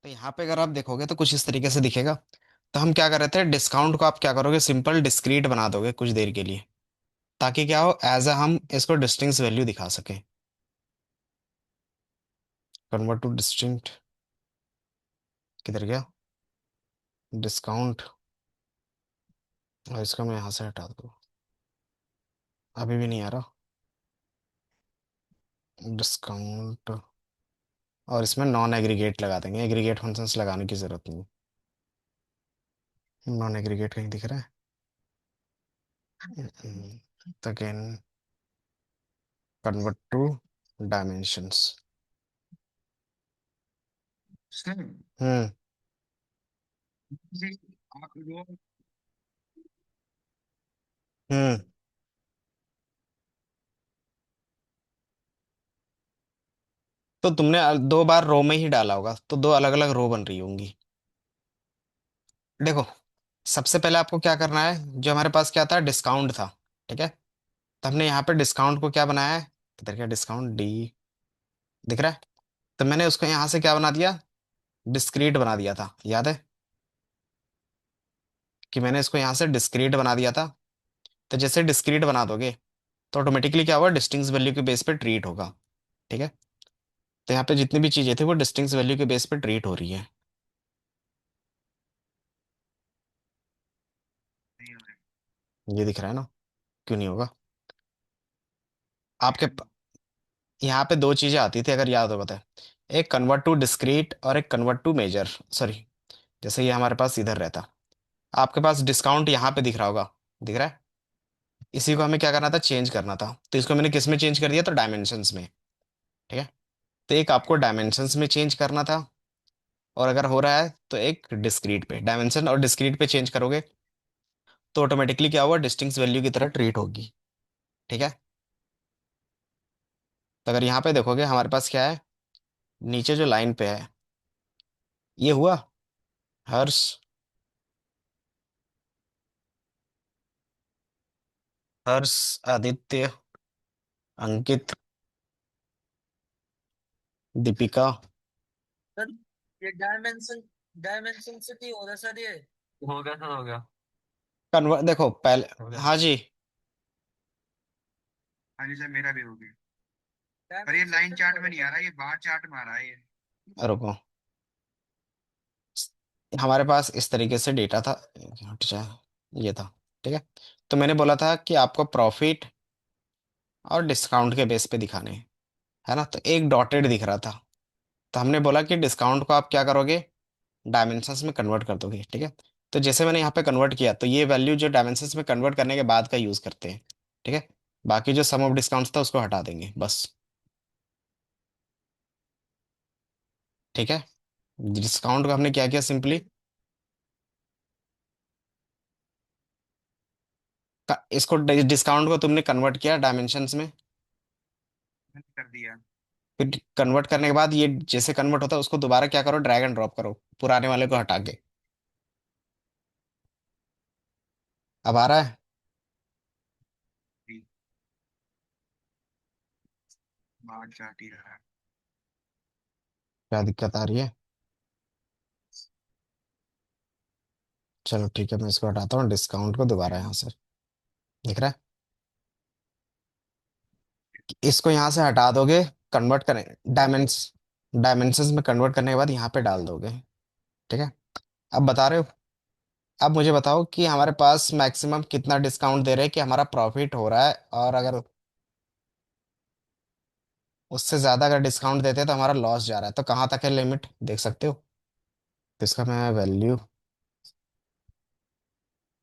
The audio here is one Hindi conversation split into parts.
तो यहाँ पे अगर आप देखोगे तो कुछ इस तरीके से दिखेगा। तो हम क्या कर रहे थे, डिस्काउंट को आप क्या करोगे, सिंपल डिस्क्रीट बना दोगे कुछ देर के लिए, ताकि क्या हो, एज अ हम इसको डिस्टिंक्ट वैल्यू दिखा सकें। कन्वर्ट टू डिस्टिंक्ट, किधर गया डिस्काउंट, और इसको मैं यहाँ से हटा दूँ। अभी भी नहीं आ रहा डिस्काउंट, और इसमें नॉन एग्रीगेट लगा देंगे, एग्रीगेट फंक्शंस लगाने की जरूरत नहीं। नॉन एग्रीगेट कहीं दिख रहा है? तो again convert to dimensions. Sir हम्म। जी, आप वो हम्म। तो तुमने दो बार रो में ही डाला होगा, तो दो अलग अलग रो बन रही होंगी। देखो, सबसे पहले आपको क्या करना है, जो हमारे पास क्या था, डिस्काउंट था। ठीक है, तो हमने यहाँ पे डिस्काउंट को क्या बनाया है, किधर क्या डिस्काउंट डी, दिख रहा है? तो मैंने उसको यहाँ से क्या बना दिया, डिस्क्रीट बना दिया था, याद है कि मैंने इसको यहाँ से डिस्क्रीट बना दिया था। तो जैसे डिस्क्रीट बना दोगे तो ऑटोमेटिकली क्या होगा, डिस्टिंक्ट वैल्यू के बेस पे ट्रीट होगा। ठीक है, तो यहाँ पे जितनी भी चीजें थी वो डिस्टिंक्ट वैल्यू के बेस पे ट्रीट हो रही है। नहीं हो रहा ये दिख रहा है ना, क्यों नहीं होगा? आपके है। यहाँ पे दो चीजें आती थी अगर याद हो तो, एक कन्वर्ट टू डिस्क्रीट और एक कन्वर्ट टू मेजर, सॉरी। जैसे ये हमारे पास इधर रहता, आपके पास डिस्काउंट यहाँ पे दिख रहा होगा, दिख रहा है? इसी को हमें क्या करना था, चेंज करना था। तो इसको मैंने किस में चेंज कर दिया, तो डायमेंशंस में। ठीक है, तो एक आपको डायमेंशंस में चेंज करना था, और अगर हो रहा है तो एक डिस्क्रीट पे, डायमेंशन और डिस्क्रीट पे चेंज करोगे तो ऑटोमेटिकली क्या हुआ, डिस्टिंक्ट वैल्यू की तरह ट्रीट होगी। ठीक है, तो अगर यहाँ पे देखोगे हमारे पास क्या है, नीचे जो लाइन पे है, ये हुआ हर्ष, हर्ष, आदित्य, अंकित, दीपिका। सर ये डायमेंशन डायमेंशन से नहीं हो रहा सर ये। हो गया सर, हो गया। कन्वर्ट देखो पहले, हो गया हाँ सर। जी। हाँ जी सर, मेरा भी हो गया। पर ये लाइन चार्ट में नहीं आ रहा, ये बार चार्ट में आ रहा है ये। रुको, हमारे पास इस तरीके से डेटा था, हट जा, ये था। ठीक है, तो मैंने बोला था कि आपको प्रॉफिट और डिस्काउंट के बेस पे दिखाने हैं, है ना? तो एक डॉटेड दिख रहा था, तो हमने बोला कि डिस्काउंट को आप क्या करोगे, डायमेंशंस में कन्वर्ट कर दोगे। ठीक है, तो जैसे मैंने यहाँ पे कन्वर्ट किया, तो ये वैल्यू जो डायमेंशंस में कन्वर्ट करने के बाद का यूज करते हैं। ठीक है, बाकी जो सम ऑफ डिस्काउंट्स था उसको हटा देंगे बस। ठीक है, डिस्काउंट को हमने क्या किया, सिंपली इसको डिस्काउंट को तुमने कन्वर्ट किया डायमेंशंस में। मैंने कर दिया। फिर कन्वर्ट करने के बाद ये जैसे कन्वर्ट होता है उसको दोबारा क्या करो, ड्रैग एंड ड्रॉप करो पुराने वाले को हटा के। अब आ रहा है? जी, बार चार्ट ही रहा है। क्या दिक्कत आ रही है? चलो ठीक है, मैं इसको हटाता हूँ, डिस्काउंट को दोबारा यहाँ से, दिख रहा है? इसको यहाँ से हटा दोगे, कन्वर्ट करें डायमेंशंस में कन्वर्ट करने के बाद यहाँ पे डाल दोगे। ठीक है, अब बता रहे हो, अब मुझे बताओ कि हमारे पास मैक्सिमम कितना डिस्काउंट दे रहे हैं कि हमारा प्रॉफिट हो रहा है, और अगर उससे ज्यादा अगर डिस्काउंट देते हैं तो हमारा लॉस जा रहा है, तो कहाँ तक है लिमिट देख सकते हो? तो इसका मैं वैल्यू,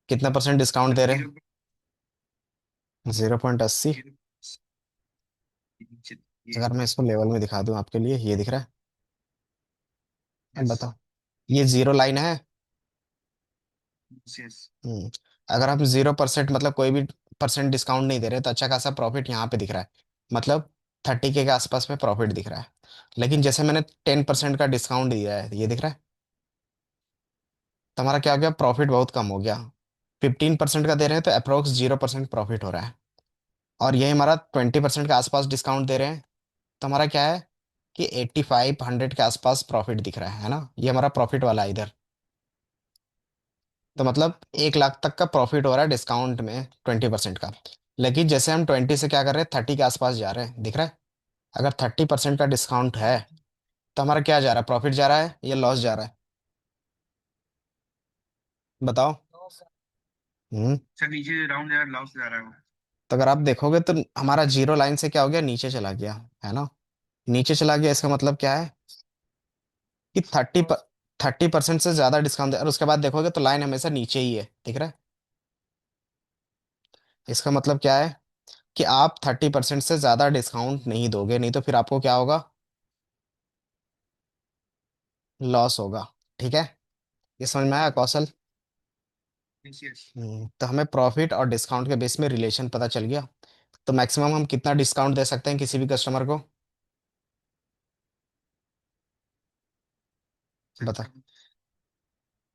कितना परसेंट डिस्काउंट सर दे रहे जीरो हैं? 0.80। जीरो ये। अगर मैं इसको लेवल में दिखा दूं आपके लिए, ये दिख रहा है? अब यस बताओ, ये जीरो लाइन है। यस। हम्म, अगर हम 0% मतलब कोई भी परसेंट डिस्काउंट नहीं दे रहे तो अच्छा खासा प्रॉफिट यहाँ पे दिख रहा है, मतलब 30K के आसपास में प्रॉफिट दिख रहा है। लेकिन जैसे मैंने 10% का डिस्काउंट दिया है, ये दिख रहा है? तो हमारा क्या हो गया, प्रॉफिट बहुत कम हो गया। 15% का दे रहे हैं तो अप्रोक्स 0% प्रॉफिट हो रहा है, और यही हमारा 20% के आसपास डिस्काउंट दे रहे हैं, तो हमारा क्या है, कि 8500 के आसपास प्रॉफिट दिख रहा है ना, ये हमारा प्रॉफिट वाला है इधर। तो मतलब 1 लाख तक का प्रॉफिट हो रहा है डिस्काउंट में 20% का। लेकिन जैसे हम 20 से क्या कर रहे हैं, 30 के आसपास जा रहे हैं, दिख रहा है। अगर 30% का डिस्काउंट है तो हमारा क्या जा रहा है, प्रॉफिट जा रहा है या लॉस जा रहा है? बताओ। हम्म। सर नीचे राउंड यार लॉस जा रहा है वो। तो अगर आप देखोगे तो हमारा जीरो लाइन से क्या हो गया, नीचे चला गया, है ना। नीचे चला गया, इसका मतलब क्या है कि 30% से ज्यादा डिस्काउंट और उसके बाद देखोगे तो लाइन हमेशा नीचे ही है, दिख रहा है। इसका मतलब क्या है कि आप 30% से ज्यादा डिस्काउंट नहीं दोगे, नहीं तो फिर आपको क्या होगा, लॉस होगा। ठीक है, ये समझ में आया कौशल? Yes yes. तो हमें प्रॉफिट और डिस्काउंट के बेस में रिलेशन पता चल गया। तो मैक्सिमम हम कितना डिस्काउंट दे सकते हैं किसी भी कस्टमर को, बता।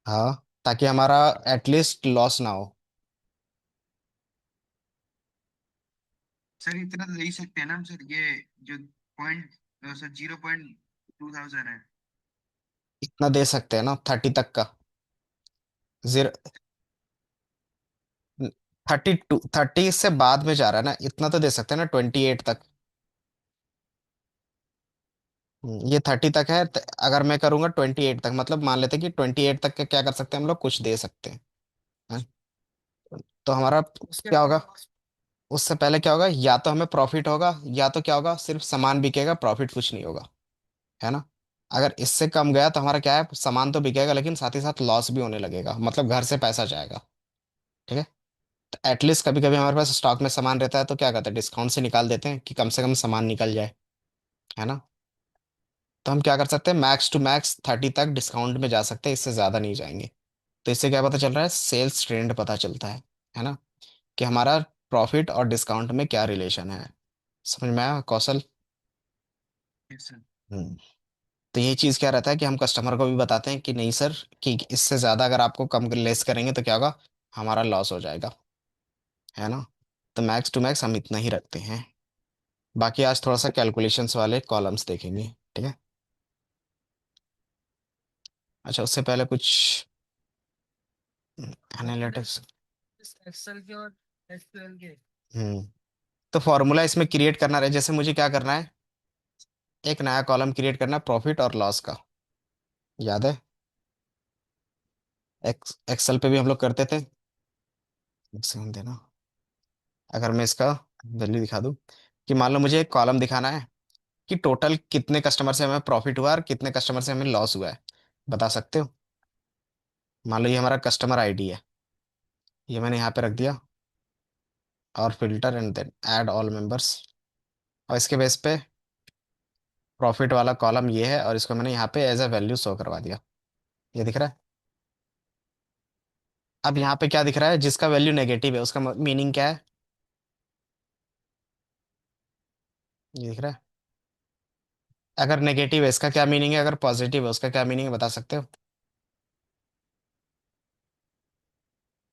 हाँ, ताकि हमारा एटलीस्ट लॉस ना हो। सर इतना तो दे ही सकते हैं ना हम सर, ये जो पॉइंट सर 0.2000 है। इतना दे सकते हैं ना, 30 तक का। जीरो, 32, 30 से बाद में जा रहा है ना, इतना तो दे सकते हैं ना, 28 तक। ये 30 तक है, अगर मैं करूंगा 28 तक, मतलब मान लेते हैं कि 28 तक का क्या कर सकते हैं हम लोग, कुछ दे सकते हैं। हाँ? तो हमारा उसके क्या होगा, बाद उससे पहले क्या होगा, या तो हमें प्रॉफिट होगा या तो क्या होगा, सिर्फ सामान बिकेगा, प्रॉफिट कुछ नहीं होगा, है ना। अगर इससे कम गया तो हमारा क्या है, सामान तो बिकेगा लेकिन साथ ही साथ लॉस भी होने लगेगा, मतलब घर से पैसा जाएगा। ठीक है। तो एटलीस्ट कभी कभी हमारे पास स्टॉक में सामान रहता है तो क्या करते हैं, डिस्काउंट से निकाल देते हैं कि कम से कम सामान निकल जाए, है ना। तो हम क्या कर सकते हैं, मैक्स टू मैक्स 30 तक डिस्काउंट में जा सकते हैं, इससे ज़्यादा नहीं जाएंगे। तो इससे क्या पता चल रहा है, सेल्स ट्रेंड पता चलता है ना, कि हमारा प्रॉफिट और डिस्काउंट में क्या रिलेशन है। समझ में आया कौशल? Yes sir. हम्म। तो ये चीज़ क्या रहता है कि हम कस्टमर को भी बताते हैं कि नहीं सर, कि इससे ज़्यादा अगर आपको कम लेस करेंगे तो क्या होगा, हमारा लॉस हो जाएगा, है ना। तो मैक्स टू मैक्स हम इतना ही रखते हैं। बाकी आज थोड़ा सा कैलकुलेशंस वाले कॉलम्स देखेंगे। ठीक है। अच्छा, उससे पहले कुछ एनालिटिक्स। एक्सेल के और एसक्यूएल के। हम्म। तो फॉर्मूला इसमें क्रिएट करना रहे, जैसे मुझे क्या करना है, एक नया कॉलम क्रिएट करना है प्रॉफिट और लॉस का, याद है। एक्सेल पे भी हम लोग करते थे। एक सेकंड देना, अगर मैं इसका वैल्यू दिखा दूं, कि मान लो मुझे एक कॉलम दिखाना है कि टोटल कितने कस्टमर से हमें प्रॉफिट हुआ और कितने कस्टमर से हमें लॉस हुआ है, बता सकते हो? मान लो ये हमारा कस्टमर आईडी है, ये मैंने यहाँ पे रख दिया, और filter and then add all members, और इसके बेस पे प्रॉफिट वाला कॉलम ये है, और इसको मैंने यहाँ पे एज अ वैल्यू शो करवा दिया, ये दिख रहा है। अब यहाँ पे क्या दिख रहा है, जिसका वैल्यू नेगेटिव है उसका मीनिंग क्या है, ये दिख रहा है। अगर नेगेटिव है इसका क्या मीनिंग है, अगर पॉजिटिव है उसका क्या मीनिंग है, बता सकते हो?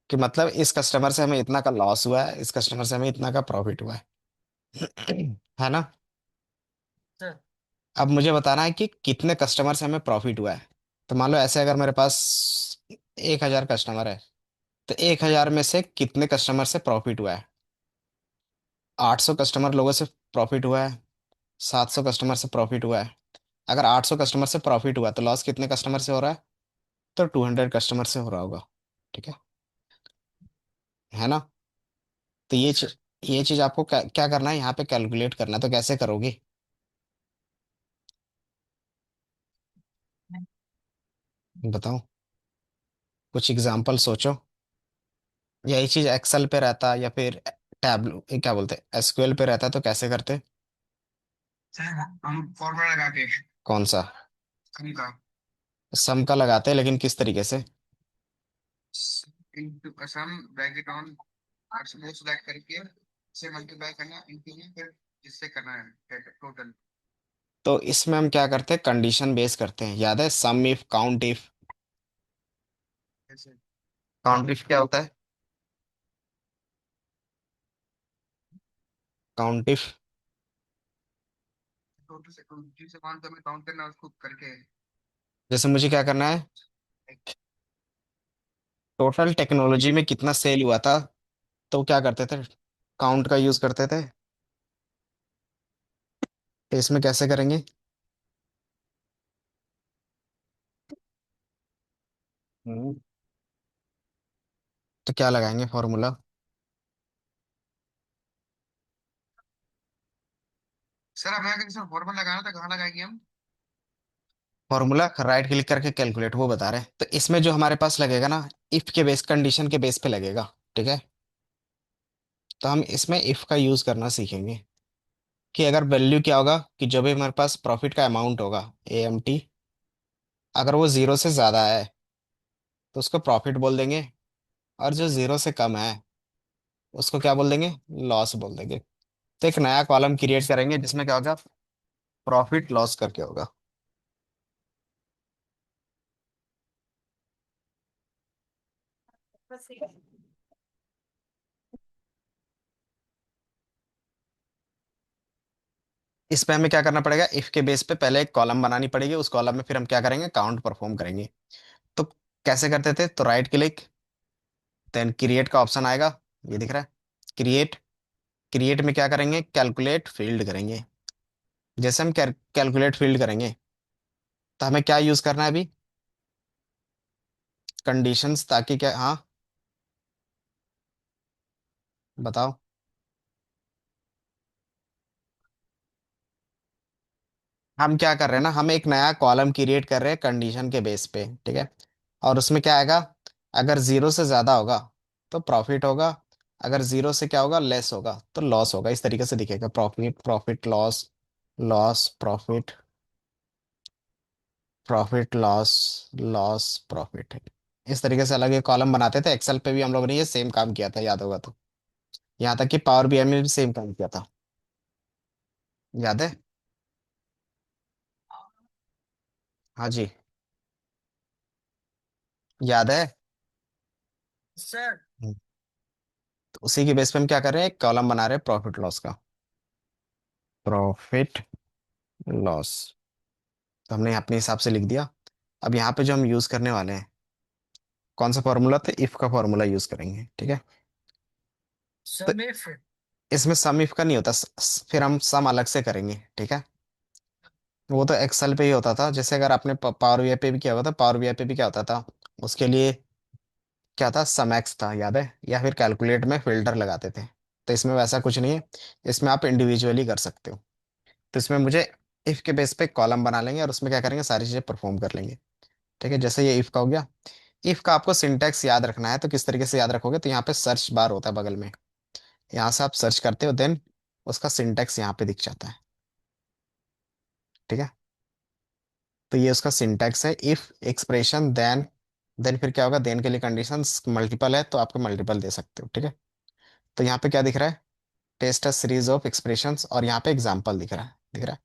कि मतलब इस कस्टमर से हमें इतना का लॉस हुआ है, इस कस्टमर से हमें इतना का प्रॉफिट हुआ है है ना। सर अब मुझे बताना है कि कितने कस्टमर से हमें प्रॉफिट हुआ है। तो मान लो ऐसे, अगर मेरे पास 1000 कस्टमर है, तो 1000 में से कितने कस्टमर से प्रॉफिट हुआ है, 800 कस्टमर लोगों से प्रॉफिट हुआ है, 700 कस्टमर से प्रॉफिट हुआ है। अगर 800 कस्टमर से प्रॉफिट हुआ तो लॉस कितने कस्टमर से हो रहा है, तो 200 कस्टमर से हो रहा होगा। ठीक है, है ना। तो सर ये चीज आपको क्या करना है, यहाँ पे कैलकुलेट करना है, तो कैसे करोगे, बताओ। कुछ एग्जांपल सोचो। यही चीज एक्सेल पे रहता या फिर टैबलो, क्या बोलते हैं, एसक्यूएल पे रहता तो कैसे करते? सर हम फॉर्मूला लगा के कौन सा? कम का सम का लगाते हैं, लेकिन किस तरीके से? इनटू सम ब्रैकेट ऑन और वो सिलेक्ट करके से मल्टीप्लाई करना इनटू में, फिर इससे करना है टोटल। तो इसमें हम क्या करते हैं, कंडीशन बेस करते हैं, याद है, सम इफ, काउंट इफ। जैसे काउंट इफ क्या होता है, काउंट इफ? जी से वन तो हमें काउंट करना है उसको करके। जैसे मुझे क्या करना है, टोटल टेक्नोलॉजी में कितना सेल हुआ था, तो क्या करते थे, काउंट का यूज करते थे। तो इसमें कैसे करेंगे? हम्म, तो क्या लगाएंगे फॉर्मूला? सर हमें अगर इसमें फॉर्मूला लगाना तो कहाँ लगाएंगे हम? फॉर्मूला राइट क्लिक करके कैलकुलेट, वो बता रहे हैं। तो इसमें जो हमारे पास लगेगा ना, इफ के बेस, कंडीशन के बेस पे लगेगा। ठीक है, तो हम इसमें इफ का यूज करना सीखेंगे कि अगर वैल्यू क्या होगा, कि जो भी हमारे पास प्रॉफिट का अमाउंट होगा, AMT, अगर वो जीरो से ज्यादा है तो उसको प्रॉफिट बोल देंगे, और जो जीरो से कम है उसको क्या बोल देंगे, लॉस बोल देंगे। तो एक नया कॉलम क्रिएट करेंगे जिसमें क्या होगा, प्रॉफिट लॉस करके होगा। इस पे हमें क्या करना पड़ेगा, इफ के बेस पे पहले एक कॉलम बनानी पड़ेगी, उस कॉलम में फिर हम क्या करेंगे, काउंट परफॉर्म करेंगे। तो कैसे करते थे, तो राइट क्लिक, देन क्रिएट का ऑप्शन आएगा, ये दिख रहा है, क्रिएट। क्रिएट में क्या करेंगे, कैलकुलेट फील्ड करेंगे। जैसे हम कैलकुलेट फील्ड करेंगे, तो हमें क्या यूज करना है अभी, कंडीशंस, ताकि क्या, हाँ बताओ। हम क्या कर रहे हैं ना, हम एक नया कॉलम क्रिएट कर रहे हैं कंडीशन के बेस पे, ठीक है। और उसमें क्या आएगा, अगर जीरो से ज्यादा होगा तो प्रॉफिट होगा, अगर जीरो से क्या होगा, लेस होगा तो लॉस होगा। इस तरीके से दिखेगा, profit, profit loss, loss profit, profit loss, loss profit. इस तरीके से अलग एक कॉलम बनाते थे। एक्सेल पे भी हम लोगों ने ये सेम काम किया था, याद होगा तो। यहाँ तक कि पावर BI में भी सेम काम किया था, याद है? हाँ जी, याद है। सर हम्म, तो उसी के बेस पे हम क्या कर रहे हैं, एक कॉलम बना रहे हैं प्रॉफिट लॉस का, प्रॉफिट लॉस। तो हमने अपने हिसाब से लिख दिया। अब यहाँ पे जो हम यूज करने वाले हैं, कौन सा फॉर्मूला, तो इफ का फॉर्मूला यूज करेंगे, ठीक है। तो सम इफ। इसमें सम इफ का नहीं होता, फिर हम सम अलग से करेंगे, ठीक है। वो तो एक्सेल पे ही होता था। जैसे अगर आपने पावर बीआई पे भी किया होगा, तो पावर बीआई पे भी क्या होता था, उसके लिए क्या था, सम एक्स था, याद है? या फिर कैलकुलेट में फिल्टर लगाते थे। तो इसमें वैसा कुछ नहीं है, इसमें आप इंडिविजुअली कर सकते हो। तो इसमें मुझे इफ के बेस पे कॉलम बना लेंगे और उसमें क्या करेंगे, सारी चीजें परफॉर्म कर लेंगे। ठीक है, जैसे ये इफ का हो गया। इफ का आपको सिंटैक्स याद रखना है, तो किस तरीके से याद रखोगे, तो यहाँ पे सर्च बार होता है बगल में, यहाँ से आप सर्च करते हो, देन उसका सिंटैक्स यहाँ पे दिख जाता है। ठीक है, तो ये उसका सिंटैक्स है, इफ एक्सप्रेशन देन फिर क्या होगा, देन के लिए कंडीशन मल्टीपल है तो आपको मल्टीपल दे सकते हो। ठीक है, तो यहाँ पे क्या दिख रहा है, test a series of expressions, और यहाँ पे एग्जाम्पल दिख रहा है।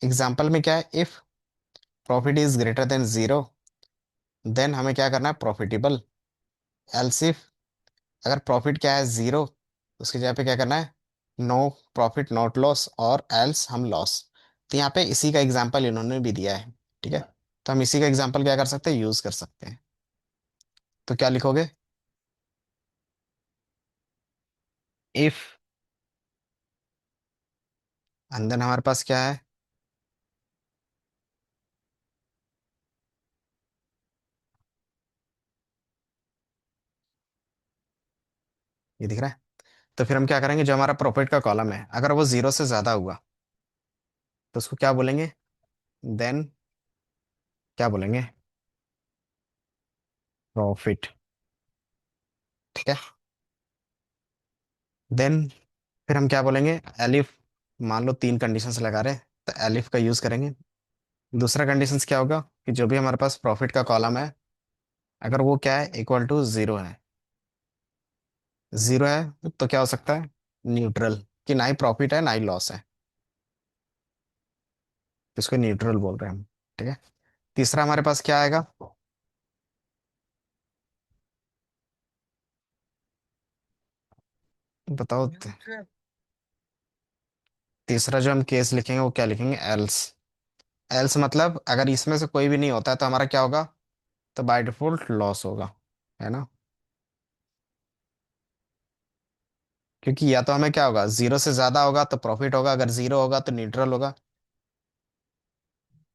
एग्जाम्पल में क्या है, if profit is greater than zero, then हमें क्या करना है, प्रॉफिटेबल। एल्स इफ, अगर प्रॉफिट क्या है, जीरो, उसकी जगह पे क्या करना है, नो प्रॉफिट नॉट लॉस, और एल्स हम लॉस। तो यहाँ पे इसी का एग्जाम्पल इन्होंने भी दिया है। ठीक है, तो हम इसी का एग्जाम्पल क्या कर सकते हैं, यूज कर सकते हैं। तो क्या लिखोगे, इफ, अंदर हमारे पास क्या है, ये दिख रहा है। तो फिर हम क्या करेंगे, जो हमारा प्रॉफिट का कॉलम है, अगर वो जीरो से ज्यादा हुआ तो उसको क्या बोलेंगे, देन क्या बोलेंगे, प्रॉफिट। ठीक है, देन फिर हम क्या बोलेंगे, एलिफ। मान लो तीन कंडीशंस लगा रहे हैं, तो एलिफ का यूज करेंगे। दूसरा कंडीशंस क्या होगा, कि जो भी हमारे पास प्रॉफिट का कॉलम है, अगर वो क्या है, इक्वल टू जीरो है, जीरो है तो क्या हो सकता है, न्यूट्रल, कि ना ही प्रॉफिट है ना ही लॉस है, तो इसको न्यूट्रल बोल रहे हैं हम। ठीक है, तीसरा हमारे पास क्या आएगा, बताओ। तीसरा जो हम केस लिखेंगे वो क्या लिखेंगे, एल्स। एल्स मतलब अगर इसमें से कोई भी नहीं होता है तो हमारा क्या होगा, तो बाय डिफॉल्ट लॉस होगा, है ना। क्योंकि या तो हमें क्या होगा, जीरो से ज्यादा होगा तो प्रॉफिट होगा, अगर जीरो होगा तो न्यूट्रल होगा,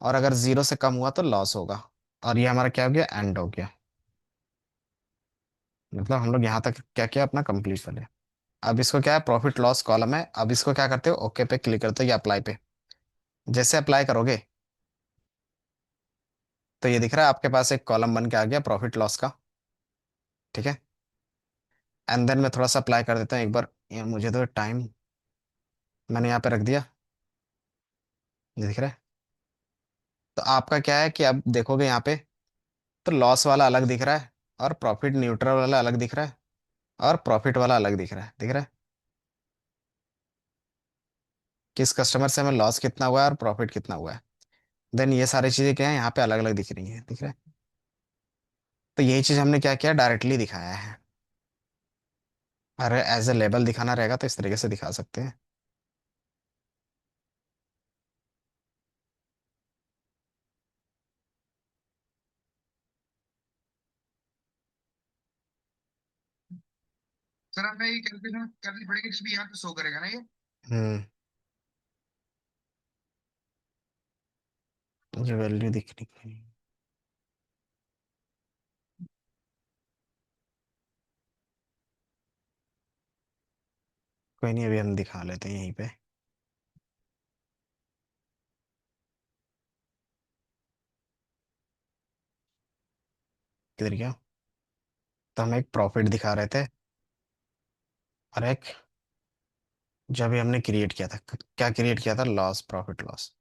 और अगर जीरो से कम हुआ तो लॉस होगा। और ये हमारा क्या हो गया, एंड हो गया। मतलब हम लोग यहाँ तक क्या किया अपना, कंप्लीट कर लिया। अब इसको क्या है, प्रॉफिट लॉस कॉलम है, अब इसको क्या करते हो, ओके पे क्लिक करते हो या अप्लाई पे। जैसे अप्लाई करोगे तो ये दिख रहा है आपके पास एक कॉलम बन के आ गया प्रॉफिट लॉस का। ठीक है। एंड देन मैं थोड़ा सा अप्लाई कर देता हूँ एक बार, ये मुझे तो टाइम, मैंने यहाँ पे रख दिया, ये दिख रहा है। तो आपका क्या है कि अब देखोगे यहाँ पे, तो लॉस वाला अलग दिख रहा है, और प्रॉफिट न्यूट्रल वाला अलग दिख रहा है, और प्रॉफिट वाला अलग दिख रहा है किस कस्टमर से हमें लॉस कितना हुआ है और प्रॉफिट कितना हुआ है। देन ये सारी चीजें क्या है यहाँ पे अलग अलग दिख रही है, दिख रहा है। तो यही चीज हमने क्या किया, डायरेक्टली दिखाया है। अरे एज ए लेबल दिखाना रहेगा तो इस तरीके से दिखा सकते हैं। सर हमें ये कैलकुलेशन करनी पड़ेगी जिसमें यहाँ पे शो करेगा ना ये। हम्म। ये वैल्यू दिख रही है। कोई नहीं, अभी हम दिखा लेते हैं यहीं पे। किधर गया, तो हम एक प्रॉफिट दिखा रहे थे, और एक जो अभी हमने क्रिएट किया था, क्या क्रिएट किया था, लॉस, प्रॉफिट लॉस।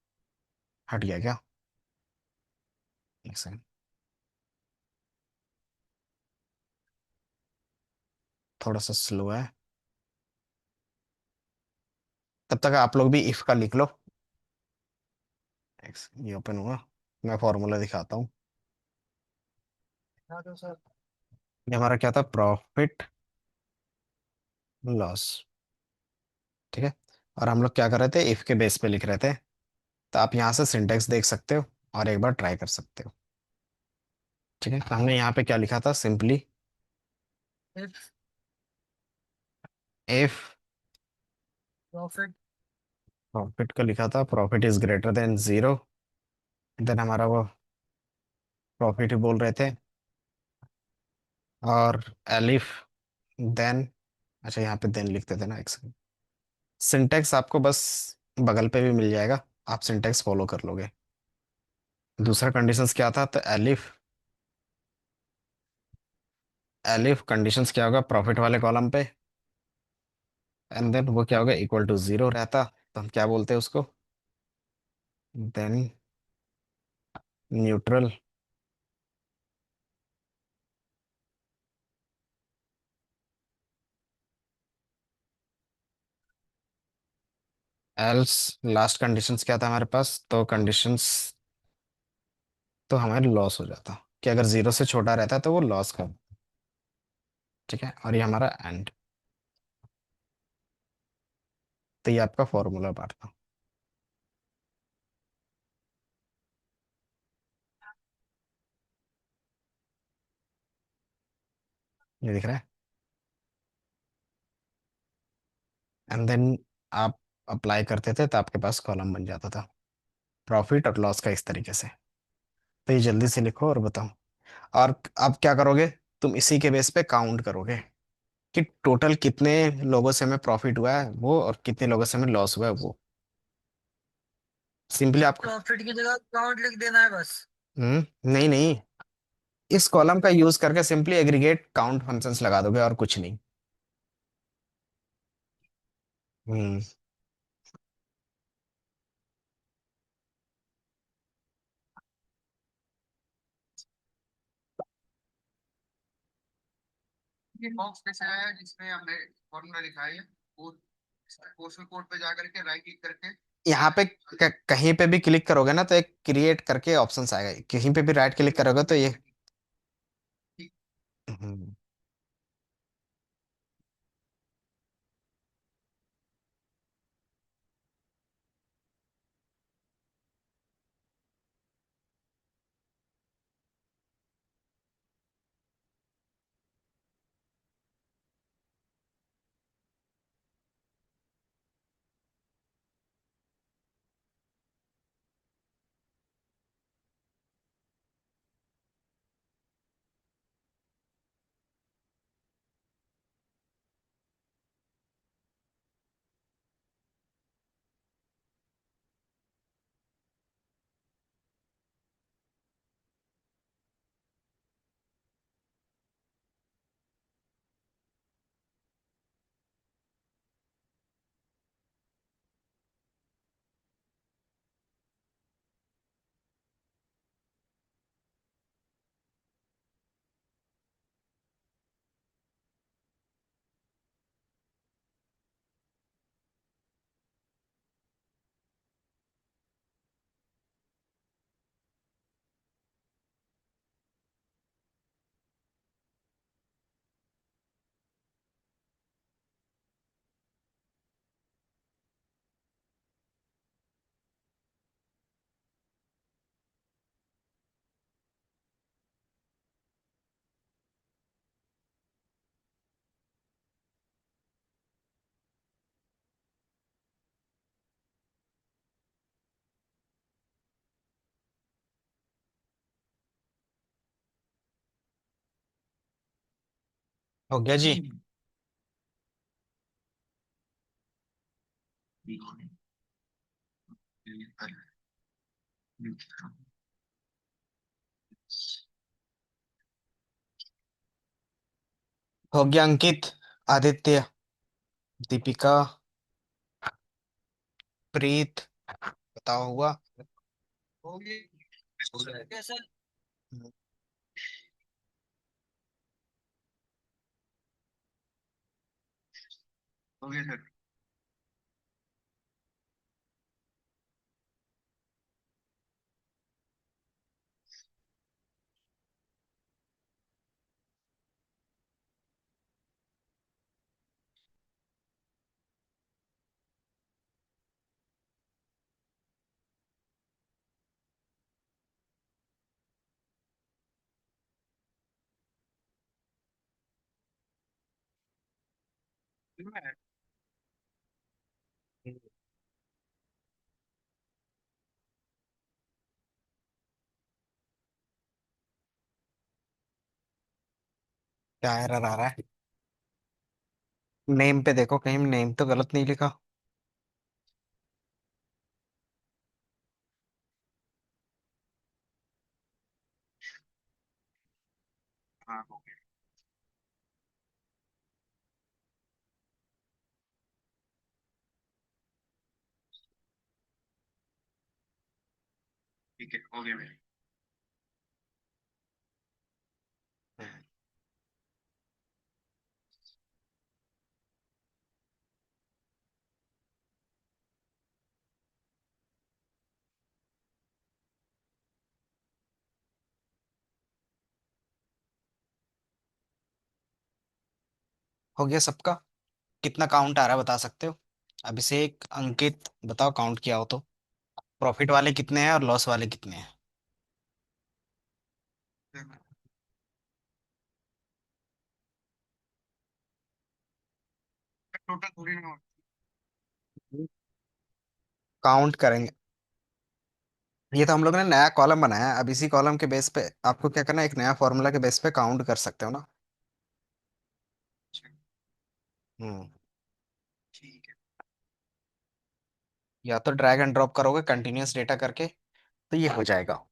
हट गया क्या, एक सेकंड, थोड़ा सा स्लो है। तब तक आप लोग भी इफ का लिख लो। ये ओपन हुआ, मैं फॉर्मूला दिखाता हूँ। हाँ तो सर। ये हमारा क्या था, प्रॉफिट लॉस। ठीक है। और हम लोग क्या कर रहे थे, इफ के बेस पे लिख रहे थे। तो आप यहाँ से सिंटेक्स देख सकते हो, और एक बार ट्राई कर सकते हो। ठीक है, तो हमने यहाँ पे क्या लिखा था, simply if if profit profit का लिखा था, profit is greater than zero, then हमारा वो प्रॉफिट ही बोल रहे थे। और एलिफ देन, अच्छा यहाँ पे देन लिखते थे ना, एक सेकंड। सिंटेक्स आपको बस बगल पे भी मिल जाएगा, आप सिंटेक्स फॉलो कर लोगे। दूसरा कंडीशंस क्या था, तो एलिफ, एलिफ कंडीशंस क्या होगा, प्रॉफिट वाले कॉलम पे, एंड देन वो क्या होगा, इक्वल टू जीरो रहता, तो हम क्या बोलते हैं उसको, then neutral, else. Last conditions क्या था हमारे पास, तो कंडीशंस तो हमारे लॉस हो जाता, कि अगर जीरो से छोटा रहता तो वो लॉस का। ठीक है, और ये हमारा एंड। तो ये आपका फॉर्मूला पार्ट था, ये दिख रहा है। एंड देन आप अप्लाई करते थे तो आपके पास कॉलम बन जाता था, प्रॉफिट और लॉस का, इस तरीके से। तो ये जल्दी से लिखो और बताओ। और अब क्या करोगे, तुम इसी के बेस पे काउंट करोगे कि टोटल कितने लोगों से हमें प्रॉफिट हुआ है वो, और कितने लोगों से हमें लॉस हुआ है वो। सिंपली आपको, प्रॉफिट की जगह काउंट लिख देना है बस। नहीं नहीं, इस कॉलम का यूज करके सिंपली एग्रीगेट काउंट फंक्शंस लगा दोगे और कुछ नहीं। हम्म। ये बॉक्स कैसे आया है जिसमें हमने फॉर्मूला लिखा है, वो पोस्टल कोड पे जा करके राइट क्लिक करके यहाँ पे कहीं पे भी क्लिक करोगे ना तो एक क्रिएट करके ऑप्शंस आएगा, कहीं पे भी राइट क्लिक करोगे तो ये, ठीक। हम्म, हो गया जी। हो गया अंकित, आदित्य, दीपिका, प्रीत, बताओ हुआ। हो गया। हो गया सर। हम्म, हो गया सर। क्या एरर आ रहा है? नेम पे देखो, कहीं नेम तो गलत नहीं लिखा। हाँ हो गया। ठीक है, हो गया मेरे। हो गया सबका? कितना काउंट आ रहा है बता सकते हो? अभिषेक, अंकित, बताओ काउंट किया हो तो। प्रॉफिट वाले कितने हैं और लॉस वाले कितने हैं? टोटल थोड़ी ना। काउंट करेंगे। ये तो हम लोग ने नया कॉलम बनाया है, अब इसी कॉलम के बेस पे आपको क्या करना है, एक नया फॉर्मूला के बेस पे काउंट कर सकते हो ना। अच्छा, हम्म। ठीक है। या तो ड्रैग एंड ड्रॉप करोगे कंटिन्यूअस डेटा करके, तो ये हो जाएगा।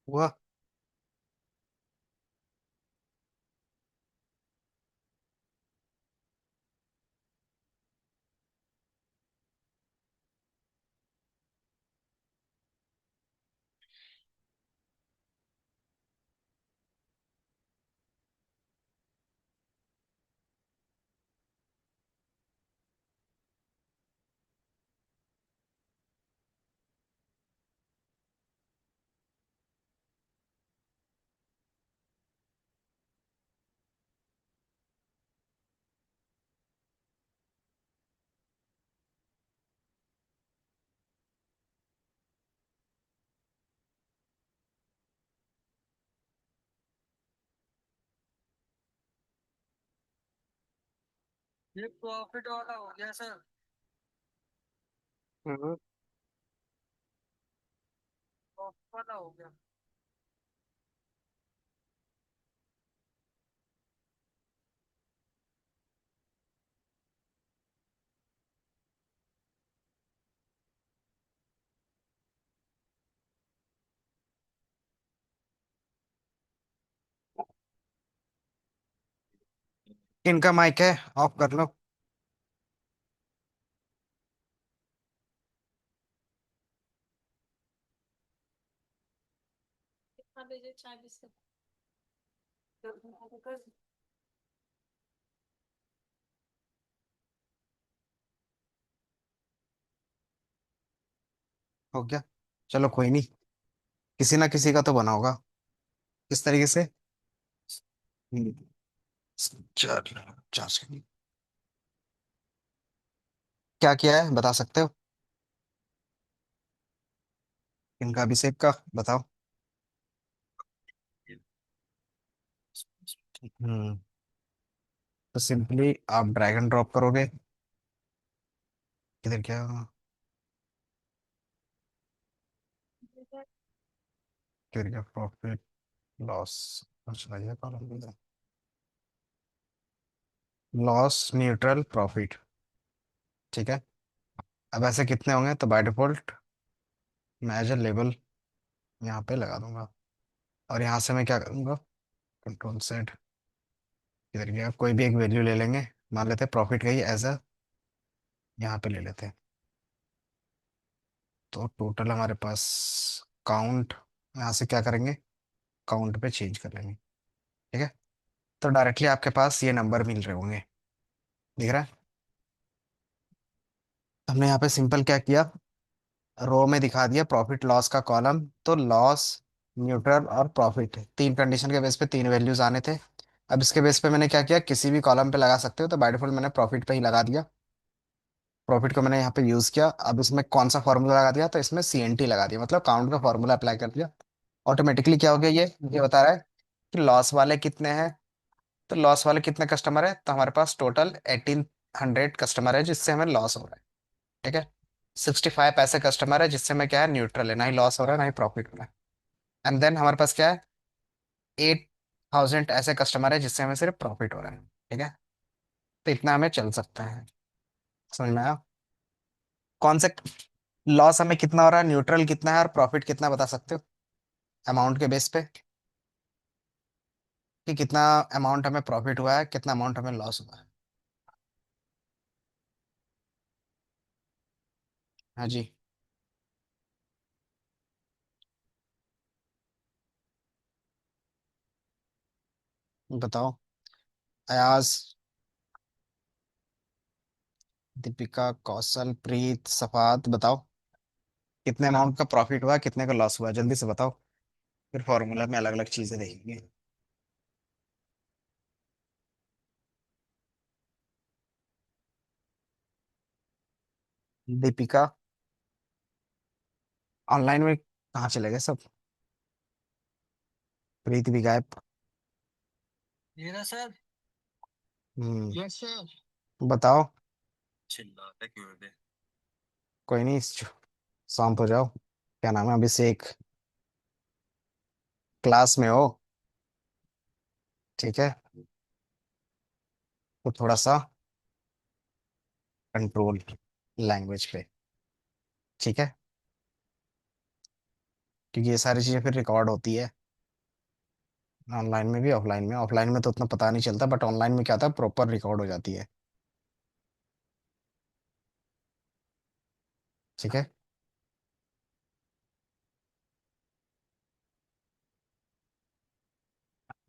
हुआ। ये प्रॉफिट वाला हो गया सर। हम्म। प्रॉफिट वाला हो गया। इनका माइक है, ऑफ कर लो। हो गया। चलो कोई नहीं, किसी ना किसी का तो बना होगा इस तरीके से। हम्म, चलो, 4 सेकंड। क्या किया है बता सकते हो? इनका अभिषेक का बताओ। हम्म। तो सिंपली आप ड्रैग एंड ड्रॉप करोगे। किधर क्या? किधर क्या? Profit loss. चला गया कॉलम। Loss neutral profit. ठीक है। अब ऐसे कितने होंगे तो बाय डिफॉल्ट मैं एज ए लेबल यहाँ पे लगा दूंगा। और यहाँ से मैं क्या करूँगा? Control set. किधर गया? कोई भी एक वैल्यू ले लेंगे। मान लेते हैं प्रॉफिट का ही एज अ, यहाँ पे ले लेते हैं। तो टोटल हमारे पास काउंट, यहाँ से क्या करेंगे? काउंट पे चेंज कर लेंगे। ठीक है। तो डायरेक्टली आपके पास ये नंबर मिल रहे होंगे। दिख रहा है? हमने यहाँ पे सिंपल क्या किया, रो में दिखा दिया प्रॉफिट लॉस का कॉलम। तो लॉस, न्यूट्रल और प्रॉफिट, तीन कंडीशन के बेस पे तीन वैल्यूज आने थे। अब इसके बेस पे मैंने क्या किया, किसी भी कॉलम पे लगा सकते हो, तो बाय डिफॉल्ट मैंने प्रॉफिट पे ही लगा दिया। प्रॉफिट को मैंने यहाँ पे यूज किया। अब इसमें कौन सा फॉर्मूला लगा दिया, तो इसमें CNT लगा दिया, मतलब काउंट का फॉर्मूला अप्लाई कर दिया। ऑटोमेटिकली क्या हो गया, ये बता रहा है कि लॉस वाले कितने हैं। तो लॉस वाले कितने कस्टमर है, तो हमारे पास टोटल 1800 कस्टमर है जिससे हमें लॉस हो रहा है। ठीक है। 65 ऐसे कस्टमर है जिससे मैं क्या है, न्यूट्रल है, ना ही लॉस हो रहा है ना ही प्रॉफिट हो रहा है। एंड देन हमारे पास क्या है, 8000 ऐसे कस्टमर है जिससे हमें सिर्फ प्रॉफिट हो रहा है। ठीक है। तो इतना हमें चल सकता है। समझ में आया? कौन से लॉस हमें कितना हो रहा है, न्यूट्रल कितना है और प्रॉफिट कितना है, बता सकते हो अमाउंट के बेस पे, कि कितना अमाउंट हमें प्रॉफिट हुआ है, कितना अमाउंट हमें लॉस हुआ है? हाँ जी। बताओ। अयाज, दीपिका, कौशल, प्रीत, सफात, बताओ कितने अमाउंट का प्रॉफिट हुआ, कितने का लॉस हुआ, जल्दी से बताओ। फिर फॉर्मूला में अलग अलग चीजें देखेंगे। दीपिका ऑनलाइन में कहाँ चले गए सब? प्रीत भी गायब। मेरा सर। हम्म। Yes sir. बताओ। चिल्लाता क्यों है बे? कोई नहीं, शांत हो जाओ। क्या नाम है? अभिषेक। क्लास में हो? ठीक है। तो थोड़ा सा कंट्रोल लैंग्वेज पे। ठीक है। क्योंकि ये सारी चीजें फिर रिकॉर्ड होती है, ऑनलाइन में भी ऑफलाइन में। ऑफलाइन में तो उतना पता नहीं चलता, बट ऑनलाइन में क्या होता है, प्रॉपर रिकॉर्ड हो जाती है। ठीक है।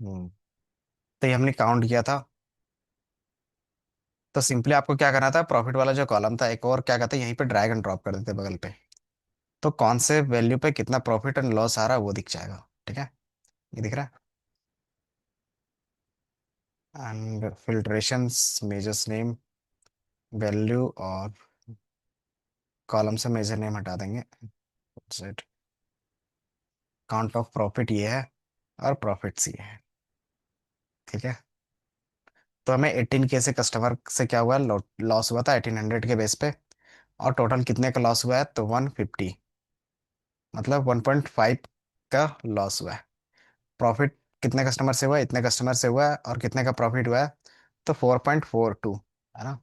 हम्म। तो ये हमने काउंट किया था। तो सिंपली आपको क्या करना था, प्रॉफिट वाला जो कॉलम था एक और क्या कहते हैं, यहीं पे ड्रैग एंड ड्रॉप कर देते बगल पे। तो कौन से वैल्यू पे कितना प्रॉफिट एंड लॉस आ रहा है वो दिख जाएगा। ठीक है। ये दिख रहा है। And filtrations, measures name, value, और कॉलम से मेजर नेम हटा देंगे। सेट। काउंट ऑफ प्रॉफिट ये है और प्रॉफिट्स ये है। ठीक है। तो हमें 18K से कस्टमर से क्या हुआ, लॉस हुआ था 1800 के बेस पे। और टोटल कितने का लॉस हुआ है, तो 150, मतलब 1.5 का लॉस हुआ है। प्रॉफिट कितने कस्टमर से हुआ है, इतने कस्टमर से हुआ है, और कितने का प्रॉफिट हुआ है, तो 4.42, है ना?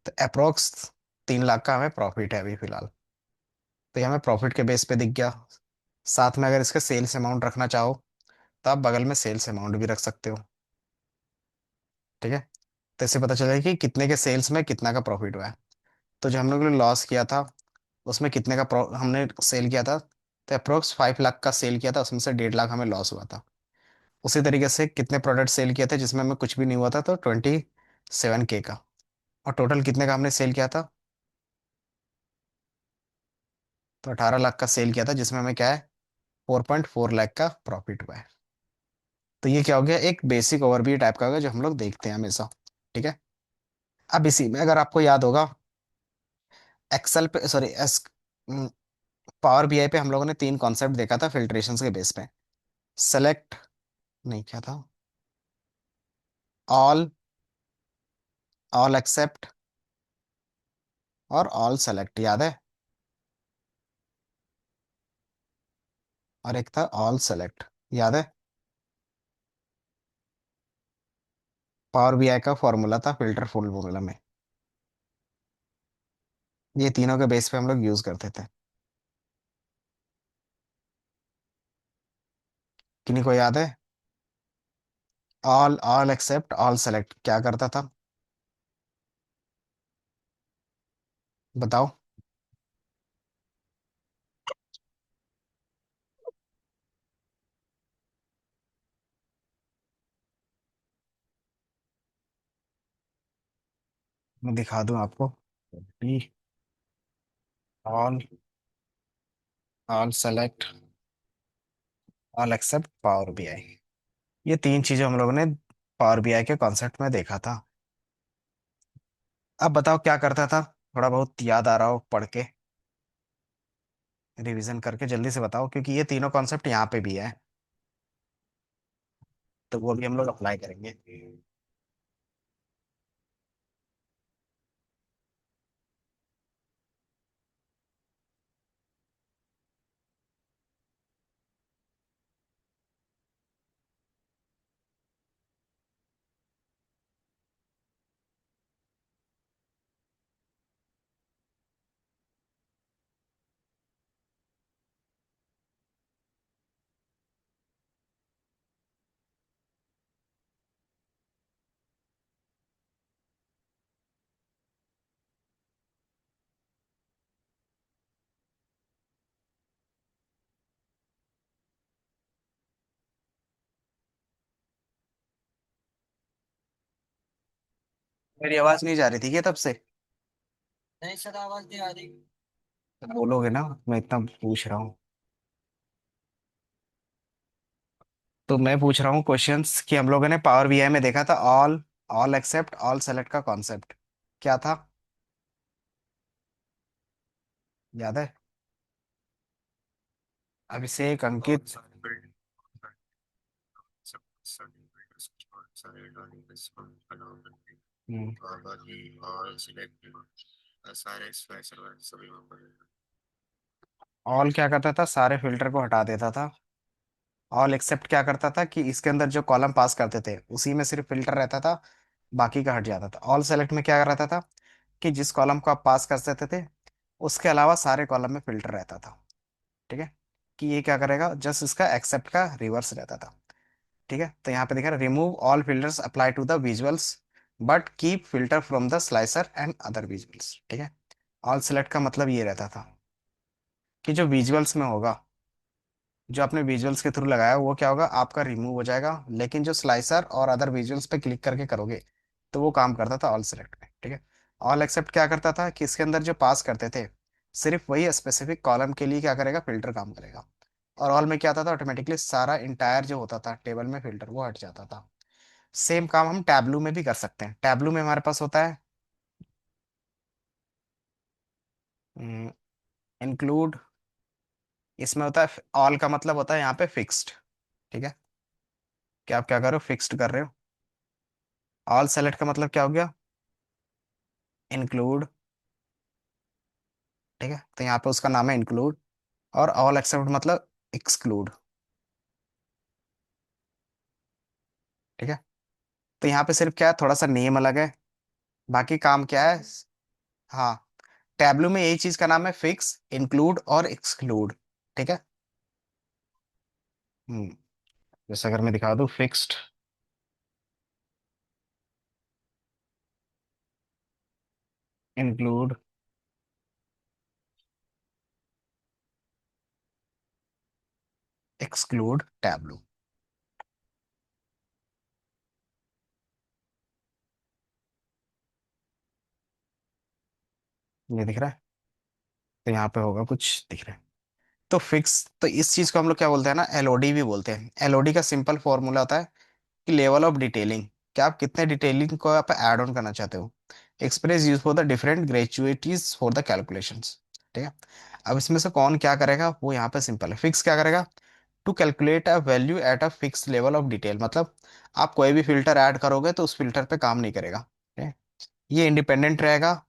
तो अप्रोक्स 3 लाख का हमें प्रॉफिट है अभी फिलहाल। तो ये हमें प्रॉफिट के बेस पे दिख गया। साथ में अगर इसका सेल्स अमाउंट रखना चाहो तो आप बगल में सेल्स अमाउंट भी रख सकते हो। ठीक है। तो इससे पता चलेगा कि कितने के सेल्स में कितना का प्रॉफिट हुआ है। तो जो हम लोग ने लॉस किया था उसमें कितने का हमने सेल किया था, तो अप्रोक्स 5 लाख का सेल किया था, उसमें से 1.5 लाख हमें लॉस हुआ था। उसी तरीके से कितने प्रोडक्ट सेल किए थे जिसमें हमें कुछ भी नहीं हुआ था, तो 27K का। और टोटल कितने का हमने सेल किया था, तो 18 लाख का सेल किया था, जिसमें हमें क्या है, 4.4 लाख का प्रॉफिट हुआ है। तो ये क्या हो गया, एक बेसिक ओवरव्यू टाइप का होगा जो हम लोग देखते हैं हमेशा। ठीक है। अब इसी में अगर आपको याद होगा, एक्सेल पे, सॉरी, एस पावर बीआई पे हम लोगों ने 3 कॉन्सेप्ट देखा था फिल्ट्रेशन के बेस पे। सेलेक्ट, नहीं क्या था, ऑल, ऑल एक्सेप्ट और ऑल सेलेक्ट, याद है। और एक था ऑल सेलेक्ट, याद है। पावर बीआई का फॉर्मूला था फिल्टर फॉर्मूला में। ये तीनों के बेस पे हम लोग यूज करते थे। किन्हीं को याद है, all, all except, all select क्या करता था, बताओ। मैं दिखा दूं आपको, all, all select, all except, power BI. ये तीन चीजें हम लोगों ने पावर बीआई के कॉन्सेप्ट में देखा था। अब बताओ क्या करता था, थोड़ा बहुत याद आ रहा हो पढ़ के, रिवीजन करके जल्दी से बताओ, क्योंकि ये तीनों कॉन्सेप्ट यहाँ पे भी है, तो वो भी हम लोग अप्लाई करेंगे। मेरी आवाज नहीं जा रही थी क्या तब से? नहीं सर, आवाज नहीं आ रही। तो बोलोगे ना, मैं इतना पूछ रहा हूँ। तो मैं पूछ रहा हूँ क्वेश्चंस कि हम लोगों ने पावर बीआई में देखा था all, all except, all select का कॉन्सेप्ट क्या था, याद है? अभिषेक, अंकित। हम्म। ऑल क्या करता था, सारे फिल्टर को हटा देता था। ऑल एक्सेप्ट क्या करता था कि इसके अंदर जो कॉलम पास करते थे उसी में सिर्फ फिल्टर रहता था, बाकी का हट जाता था। ऑल सेलेक्ट में क्या रहता था कि जिस कॉलम को आप पास कर सकते थे उसके अलावा सारे कॉलम में फिल्टर रहता था। ठीक है। कि ये क्या करेगा, जस्ट इसका एक्सेप्ट का रिवर्स रहता था। ठीक है। तो यहाँ पे देखा, remove all filters apply to the visuals but keep filter from the slicer and other visuals. ठीक है। ऑल सेलेक्ट का मतलब ये रहता था कि जो विजुअल्स में होगा, जो आपने विजुअल्स के थ्रू लगाया वो क्या होगा, आपका रिमूव हो जाएगा, लेकिन जो स्लाइसर और अदर विजुअल्स पे क्लिक करके करोगे तो वो काम करता था ऑल सेलेक्ट में। ठीक है। ऑल एक्सेप्ट क्या करता था कि इसके अंदर जो पास करते थे सिर्फ वही स्पेसिफिक कॉलम के लिए क्या करेगा, फिल्टर काम करेगा। और ऑल में क्या आता था, ऑटोमेटिकली सारा इंटायर जो होता था टेबल में फिल्टर वो हट जाता था। सेम काम हम टैबलू में भी कर सकते हैं। टैबलू में हमारे पास होता है इंक्लूड, इसमें होता है ऑल का मतलब होता है यहाँ पे फिक्स्ड। ठीक है। क्या आप क्या कर रहे हो, फिक्स्ड कर रहे हो। ऑल सेलेक्ट का मतलब क्या हो गया, इंक्लूड। ठीक है। तो यहाँ पे उसका नाम है इंक्लूड। और ऑल एक्सेप्ट मतलब एक्सक्लूड। ठीक है। तो यहाँ पे सिर्फ क्या है, थोड़ा सा नेम अलग है, बाकी काम क्या है। हाँ, टैबलू में यही चीज का नाम है फिक्स, इंक्लूड और एक्सक्लूड। ठीक है। हम्म। जैसे अगर मैं दिखा दूँ फिक्स्ड, इंक्लूड, एक्सक्लूड टैबलू। ये दिख रहा है? तो यहाँ पे होगा कुछ दिख रहा है। तो फिक्स, तो इस चीज को हम लोग क्या बोलते हैं ना, एलओडी भी बोलते हैं। एलओडी का सिंपल फॉर्मूला होता है कि लेवल ऑफ डिटेलिंग, कि आप कितने डिटेलिंग को आप ऐड ऑन करना चाहते हो। Express use for the different gratuities for the calculations. ठीक है। अब इसमें से कौन क्या करेगा वो यहाँ पे सिंपल है। फिक्स क्या करेगा? To calculate a value at a fix level of detail, मतलब आप कोई भी फिल्टर ऐड करोगे तो उस फिल्टर पे काम नहीं करेगा। ठीक है। ये इंडिपेंडेंट रहेगा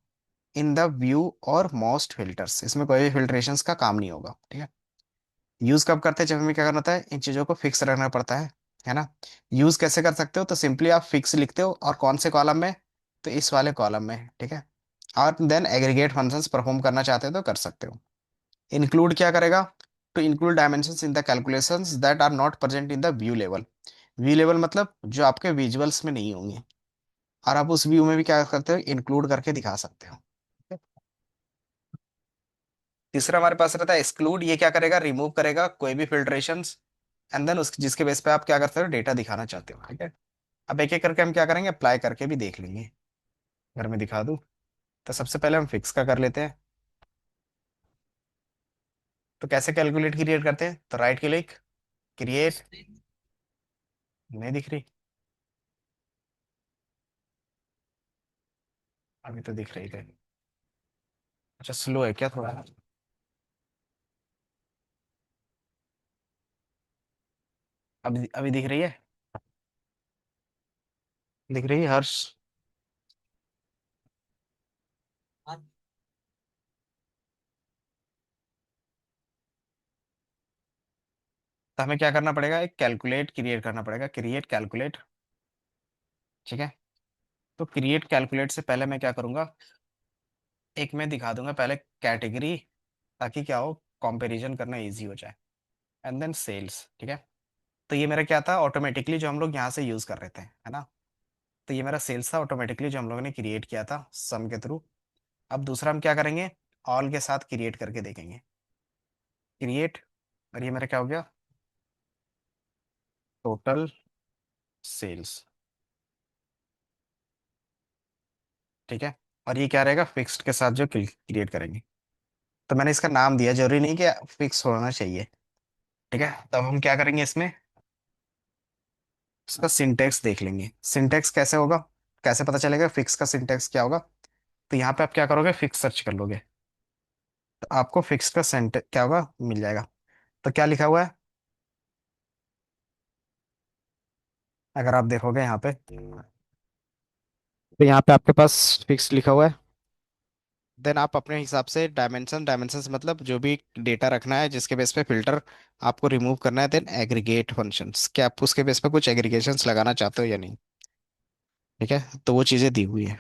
इन द व्यू और मोस्ट फिल्टर्स, इसमें कोई भी फिल्ट्रेशंस का काम नहीं होगा। ठीक है। यूज कब करते हैं? जब हमें क्या करना होता है, इन चीजों को फिक्स रखना पड़ता है ना। यूज कैसे कर सकते हो? तो सिंपली आप फिक्स लिखते हो, और कौन से कॉलम में? तो इस वाले कॉलम में। ठीक है। और देन एग्रीगेट फंक्शंस परफॉर्म करना चाहते हो तो कर सकते हो। इंक्लूड क्या करेगा? To include dimensions in the calculations that are not present in the view level. View level मतलब जो आपके विजुअल्स में नहीं होंगे, और आप उस व्यू में भी क्या करते हो, इंक्लूड करके दिखा सकते हो। तीसरा हमारे पास रहता है एक्सक्लूड। ये क्या करेगा? रिमूव करेगा कोई भी फिल्ट्रेशंस, एंड देन उस जिसके बेस पे आप क्या करते हो, डेटा दिखाना चाहते हो। ठीक है। अब एक एक करके हम क्या करेंगे, अप्लाई करके भी देख लेंगे। अगर मैं दिखा दूं, तो सबसे पहले हम फिक्स का कर लेते हैं। तो कैसे कैलकुलेट क्रिएट करते हैं? तो राइट क्लिक, क्रिएट। नहीं दिख रही? अभी तो दिख रही थी। अच्छा, स्लो है क्या थोड़ा? अभी अभी दिख रही है? दिख रही है हर्ष? तो हमें क्या करना पड़ेगा, एक कैलकुलेट क्रिएट करना पड़ेगा, क्रिएट कैलकुलेट। ठीक है। तो क्रिएट कैलकुलेट से पहले मैं क्या करूंगा, एक मैं दिखा दूंगा पहले कैटेगरी, ताकि क्या हो, कंपैरिजन करना इजी हो जाए। And then sales. ठीक है। तो ये मेरा क्या था, ऑटोमेटिकली जो हम लोग यहाँ से यूज कर रहे थे, है ना। तो ये मेरा सेल्स था ऑटोमेटिकली जो हम लोगों ने क्रिएट किया था सम के थ्रू। अब दूसरा हम क्या करेंगे, ऑल के साथ क्रिएट करके देखेंगे। क्रिएट, और ये मेरा क्या हो गया, टोटल सेल्स। ठीक है। और ये क्या रहेगा, फिक्स्ड के साथ जो क्रिएट करेंगे। तो मैंने इसका नाम दिया, जरूरी नहीं कि फिक्स होना चाहिए। ठीक है। तब हम क्या करेंगे इसमें, इसका सिंटेक्स देख लेंगे। सिंटेक्स कैसे होगा, कैसे पता चलेगा फिक्स का सिंटेक्स क्या होगा? तो यहाँ पे आप क्या करोगे, फिक्स सर्च कर लोगे, तो आपको फिक्स का सेंटेक्स क्या होगा, मिल जाएगा। तो क्या लिखा हुआ है, अगर आप देखोगे यहाँ पे, तो यहाँ पे आपके पास फिक्स लिखा हुआ है। देन आप अपने हिसाब से डायमेंशन, डायमेंशंस मतलब जो भी डेटा रखना है जिसके बेस पे फिल्टर आपको रिमूव करना है। देन एग्रीगेट फंक्शंस, क्या आप उसके बेस पे कुछ एग्रीगेशंस लगाना चाहते हो या नहीं। ठीक है। तो वो चीज़ें दी हुई है।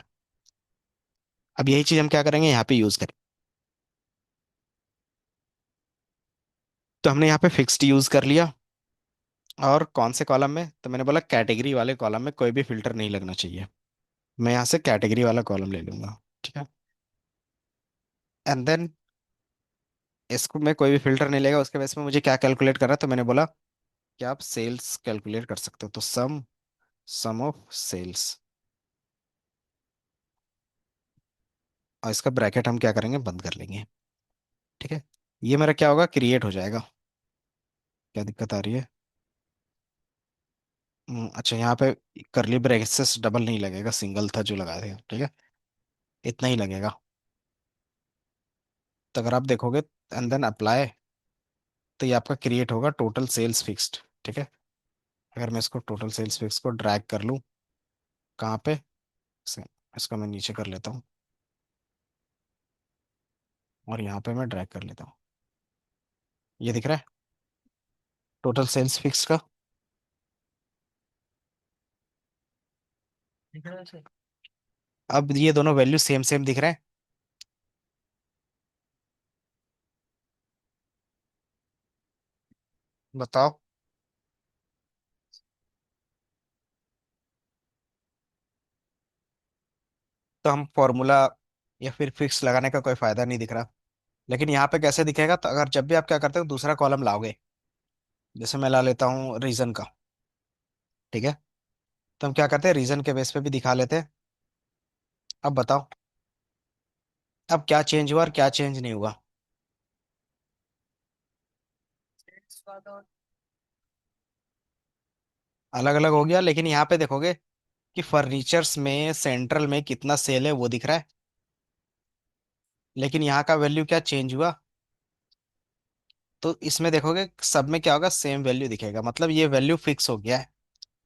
अब यही चीज़ हम क्या करेंगे, यहाँ पे यूज़ करें। तो हमने यहाँ पे फिक्स्ड यूज़ कर लिया। और कौन से कॉलम में? तो मैंने बोला कैटेगरी वाले कॉलम में कोई भी फिल्टर नहीं लगना चाहिए। मैं यहाँ से कैटेगरी वाला कॉलम ले लूंगा। ठीक है। एंड देन इसको मैं कोई भी फिल्टर नहीं लेगा, उसके बेस में मुझे क्या कैलकुलेट करना है, तो मैंने बोला कि आप सेल्स कैलकुलेट कर सकते हो। तो सम, सम ऑफ सेल्स, और इसका ब्रैकेट हम क्या करेंगे, बंद कर लेंगे। ठीक है। ये मेरा क्या होगा, क्रिएट हो जाएगा। क्या दिक्कत आ रही है? अच्छा, यहाँ पे करली ब्रेसेस डबल नहीं लगेगा, सिंगल था जो लगा दिया। ठीक है। इतना ही लगेगा। तो अगर आप देखोगे एंड देन अप्लाई, तो ये आपका क्रिएट होगा टोटल सेल्स फिक्स्ड। ठीक है। अगर मैं इसको टोटल सेल्स फिक्स को ड्रैग कर लूँ, कहाँ पे, इसे- इसको मैं नीचे कर लेता हूँ, और यहाँ पे मैं ड्रैग कर लेता हूँ। ये दिख रहा है टोटल सेल्स फिक्स का? दिख रहा है सर? अब ये दोनों वैल्यू सेम सेम दिख रहे हैं। बताओ। तो हम फॉर्मूला या फिर फिक्स लगाने का कोई फायदा नहीं दिख रहा। लेकिन यहाँ पे कैसे दिखेगा, तो अगर जब भी आप क्या करते हो दूसरा कॉलम लाओगे, जैसे मैं ला लेता हूँ रीजन का, ठीक है, तो हम क्या करते हैं रीजन के बेस पे भी दिखा लेते हैं। अब बताओ, अब क्या चेंज हुआ और क्या चेंज नहीं हुआ। अलग अलग हो गया, लेकिन यहाँ पे देखोगे कि फर्नीचर्स में सेंट्रल में कितना सेल है वो दिख रहा है, लेकिन यहाँ का वैल्यू क्या चेंज हुआ। तो इसमें देखोगे सब में क्या होगा, सेम वैल्यू दिखेगा, मतलब ये वैल्यू फिक्स हो गया है।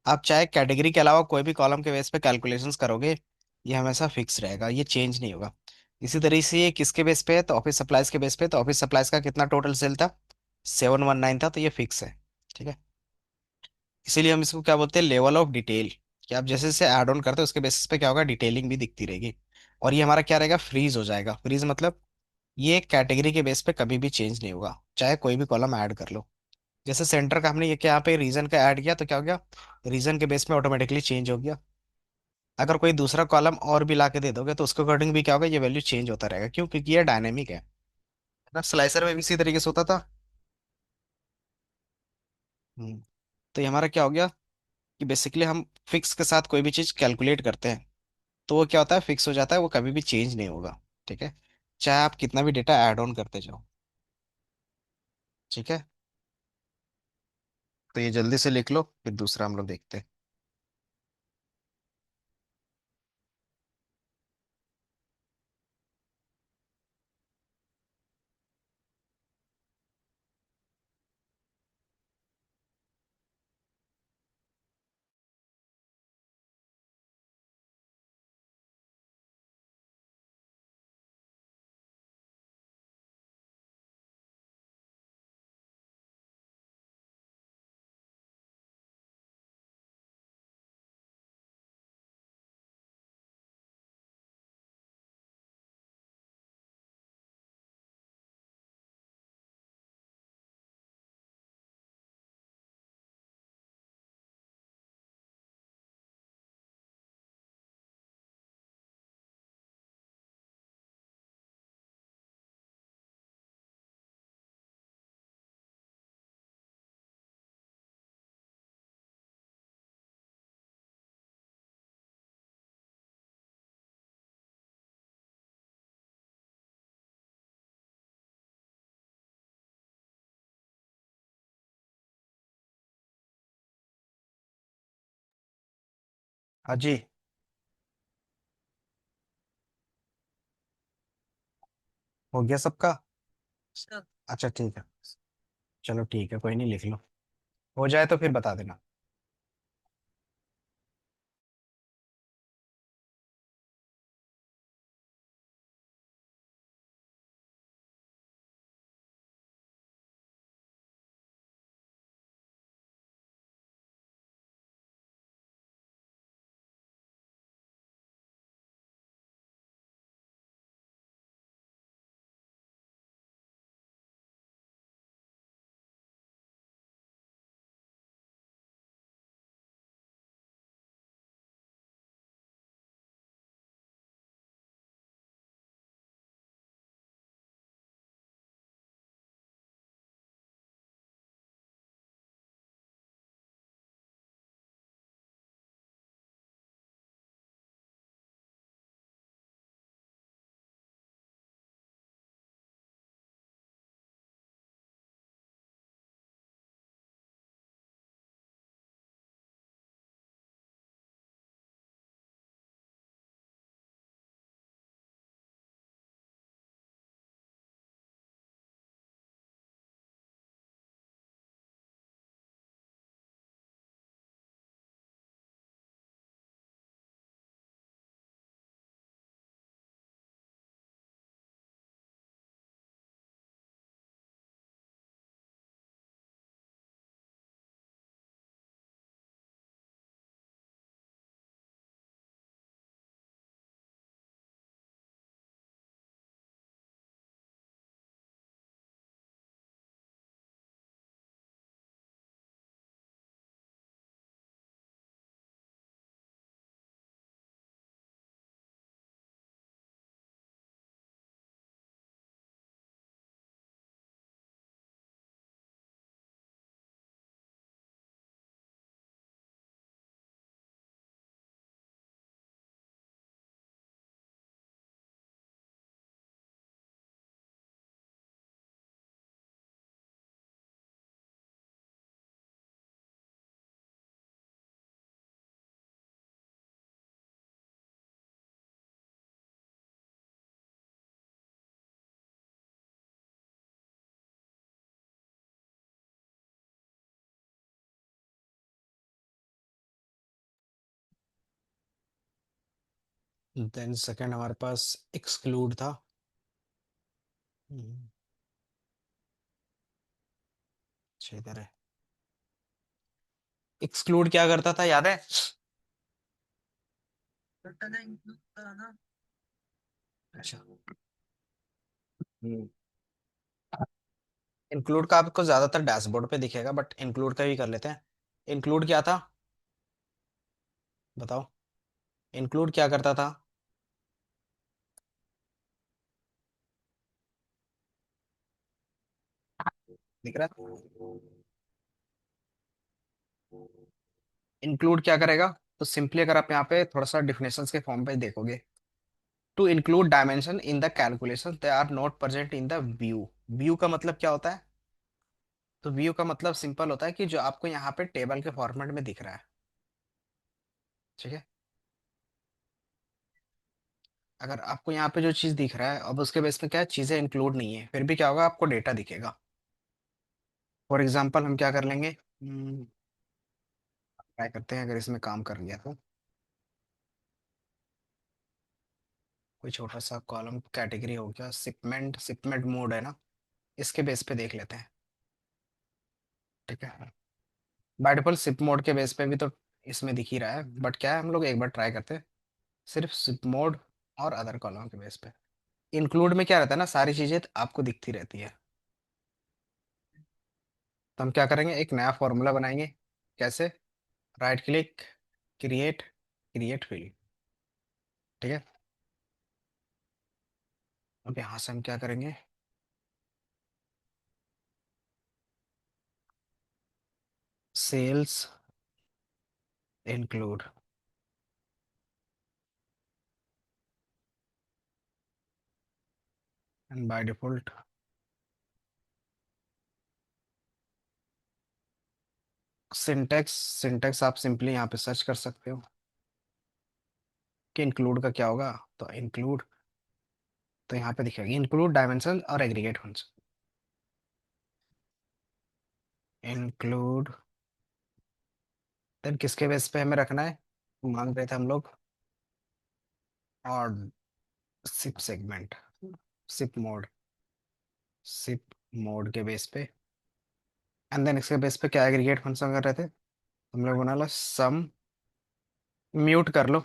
आप चाहे कैटेगरी के अलावा कोई भी कॉलम के बेस पे कैलकुलेशंस करोगे, ये हमेशा फिक्स रहेगा, ये चेंज नहीं होगा। इसी तरीके से ये किसके बेस पे है, तो ऑफिस सप्लाईज के बेस पे, तो ऑफिस सप्लाईज का कितना टोटल सेल था, 719 था, तो ये फिक्स है। ठीक है, इसीलिए हम इसको क्या बोलते हैं, लेवल ऑफ डिटेल, कि आप जैसे जैसे ऐड ऑन करते हो उसके बेसिस पे क्या होगा, डिटेलिंग भी दिखती रहेगी। और ये हमारा क्या रहेगा, फ्रीज हो जाएगा। फ्रीज मतलब ये कैटेगरी के बेस पे कभी भी चेंज नहीं होगा, चाहे कोई भी कॉलम ऐड कर लो। जैसे सेंटर का हमने ये क्या यहाँ पे रीजन का ऐड किया, तो क्या हो गया, रीजन के बेस में ऑटोमेटिकली चेंज हो गया। अगर कोई दूसरा कॉलम और भी ला के दे दोगे तो उसके अकॉर्डिंग भी क्या होगा, ये वैल्यू चेंज होता रहेगा। क्यों, क्योंकि ये डायनेमिक है ना, स्लाइसर में भी इसी तरीके से होता था। हम्म। तो ये हमारा क्या हो गया कि बेसिकली हम फिक्स के साथ कोई भी चीज कैलकुलेट करते हैं तो वो क्या होता है, फिक्स हो जाता है, वो कभी भी चेंज नहीं होगा। ठीक है, चाहे आप कितना भी डेटा ऐड ऑन करते जाओ। ठीक है, तो ये जल्दी से लिख लो, फिर दूसरा हम लोग देखते हैं। हाँ जी, हो गया सबका। अच्छा ठीक है, चलो ठीक है, कोई नहीं, लिख लो, हो जाए तो फिर बता देना। देन सेकंड हमारे पास एक्सक्लूड था। हम्म, अच्छा इधर है। एक्सक्लूड क्या करता था याद है? अच्छा। इंक्लूड का आपको ज्यादातर डैशबोर्ड पे दिखेगा, बट इंक्लूड का भी कर लेते हैं। इंक्लूड क्या था? बताओ। इंक्लूड क्या करता था? दिख रहा है? इंक्लूड क्या करेगा? तो सिंपली अगर आप यहाँ पे थोड़ा सा डिफिनेशंस के फॉर्म पे देखोगे, to include dimension in the calculation they are not present in the view. View का मतलब क्या होता है? तो व्यू का मतलब सिंपल होता है कि जो आपको यहाँ पे टेबल के फॉर्मेट में दिख रहा है। ठीक है। अगर आपको यहाँ पे जो चीज दिख रहा है, अब उसके बेस पे क्या है, चीजें इंक्लूड नहीं है, फिर भी क्या होगा, आपको डेटा दिखेगा। फॉर एग्जाम्पल हम क्या कर लेंगे, ट्राई करते हैं अगर इसमें काम कर लिया तो। कोई छोटा सा कॉलम कैटेगरी हो गया, शिपमेंट, शिपमेंट मोड है ना, इसके बेस पे देख लेते हैं। ठीक है। बाय डिफॉल्ट शिप मोड के बेस पे भी तो इसमें दिख ही रहा है, बट क्या है, हम लोग एक बार ट्राई करते हैं सिर्फ शिप मोड और अदर कॉलम के बेस पे। इंक्लूड में क्या रहता है ना, सारी चीजें आपको दिखती रहती है। तो हम क्या करेंगे, एक नया फॉर्मूला बनाएंगे। कैसे? Right click, create, create field. ठीक है। अब यहाँ से हम क्या करेंगे, sales include, and by default syntax, syntax आप सिंपली यहाँ पे सर्च कर सकते हो कि इंक्लूड का क्या होगा। तो इंक्लूड, तो यहाँ पे दिखेगा इंक्लूड डायमेंशन और एग्रीगेट फंक्शन। इंक्लूड, देन किसके बेस पे हमें रखना है, मांग रहे थे हम लोग, और SIP segment, SIP mode, SIP mode के बेस पे। एंड देन इसके बेस पे क्या एग्रीगेट फंक्शन कर रहे थे हम लोग, बना लो सम, म्यूट कर लो।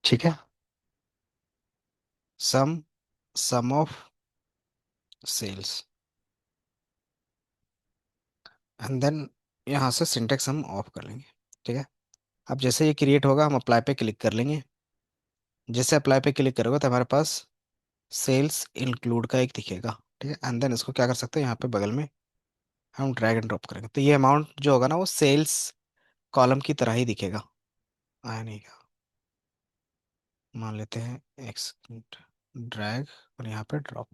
ठीक है। सम, सम ऑफ सेल्स, एंड देन यहाँ से सिंटेक्स हम ऑफ कर लेंगे। ठीक है। अब जैसे ये क्रिएट होगा, हम अप्लाई पे क्लिक कर लेंगे। जैसे अप्लाई पे क्लिक करोगे तो हमारे पास सेल्स इंक्लूड का एक दिखेगा। ठीक है। एंड देन इसको क्या कर सकते हैं, यहाँ पे बगल में हम ड्रैग एंड ड्रॉप करेंगे, तो ये अमाउंट जो होगा ना, वो सेल्स कॉलम की तरह ही दिखेगा। आया नहीं क्या? मान लेते हैं एक्स, ड्रैग, और यहाँ पे ड्रॉप।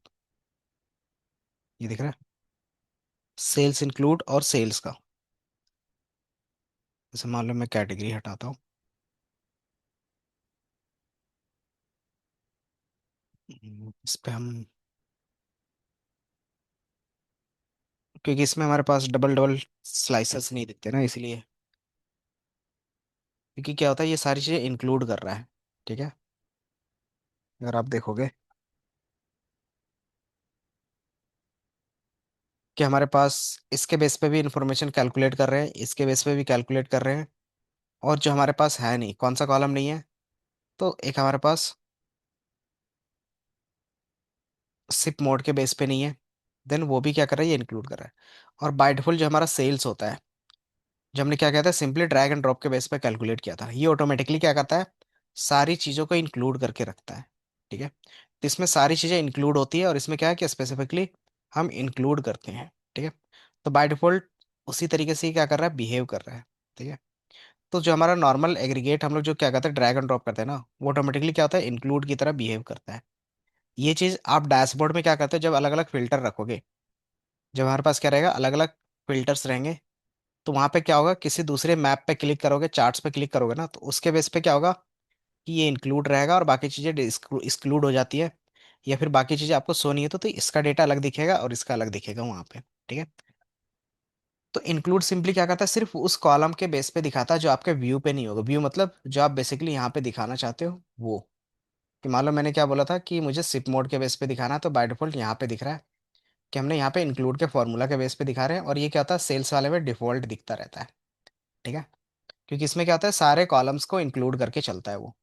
ये दिख रहा है, सेल्स इंक्लूड और सेल्स का। जैसे मान लो मैं कैटेगरी हटाता हूँ, इस पे हम, क्योंकि इसमें हमारे पास डबल डबल स्लाइसेस नहीं दिखते ना, इसलिए। क्योंकि क्या होता है, ये सारी चीज़ें इंक्लूड कर रहा है। ठीक है। अगर आप देखोगे कि हमारे पास इसके बेस पे भी इंफॉर्मेशन कैलकुलेट कर रहे हैं, इसके बेस पे भी कैलकुलेट कर रहे हैं, और जो हमारे पास है नहीं, कौन सा कॉलम नहीं है, तो एक हमारे पास सिप मोड के बेस पे नहीं है, देन वो भी क्या कर रहा है, ये इंक्लूड कर रहा है। और बाय डिफॉल्ट जो हमारा सेल्स होता है, जो हमने क्या कहता है, सिंपली ड्रैग एंड ड्रॉप के बेस पे कैलकुलेट किया था, ये ऑटोमेटिकली क्या करता है, सारी चीज़ों को इंक्लूड करके रखता है। ठीक है। तो इसमें सारी चीज़ें इंक्लूड होती है, और इसमें क्या है कि स्पेसिफिकली हम इंक्लूड करते हैं। ठीक है। तो बाय डिफॉल्ट उसी तरीके से ही क्या कर रहा है, बिहेव कर रहा है। ठीक है। तो जो हमारा नॉर्मल एग्रीगेट हम लोग जो क्या करते हैं, ड्रैग एंड ड्रॉप करते हैं ना, वो ऑटोमेटिकली क्या होता है, इंक्लूड की तरह बिहेव करता है। ये चीज़ आप डैशबोर्ड में क्या करते हो, जब अलग अलग फिल्टर रखोगे, जब हमारे पास क्या रहेगा, अलग अलग फिल्टर्स रहेंगे, तो वहां पे क्या होगा, किसी दूसरे मैप पे क्लिक करोगे, चार्ट्स पे क्लिक करोगे ना, तो उसके बेस पे क्या होगा कि ये इंक्लूड रहेगा, और बाकी चीजें एक्सक्लूड हो जाती है, या फिर बाकी चीजें आपको शो नहीं है, तो इसका डेटा अलग दिखेगा और इसका अलग दिखेगा वहां पे। ठीक है। तो इंक्लूड सिंपली क्या करता है, सिर्फ उस कॉलम के बेस पे दिखाता है जो आपके व्यू पे नहीं होगा। व्यू मतलब जो आप बेसिकली यहाँ पे दिखाना चाहते हो वो। कि मान लो मैंने क्या बोला था कि मुझे सिप मोड के बेस पे दिखाना है, तो बाय डिफॉल्ट यहाँ पे दिख रहा है कि हमने यहाँ पे इंक्लूड के फॉर्मूला के बेस पे दिखा रहे हैं, और ये क्या होता है सेल्स वाले में डिफॉल्ट दिखता रहता है। ठीक है। क्योंकि इसमें क्या होता है सारे कॉलम्स को इंक्लूड करके चलता है वो।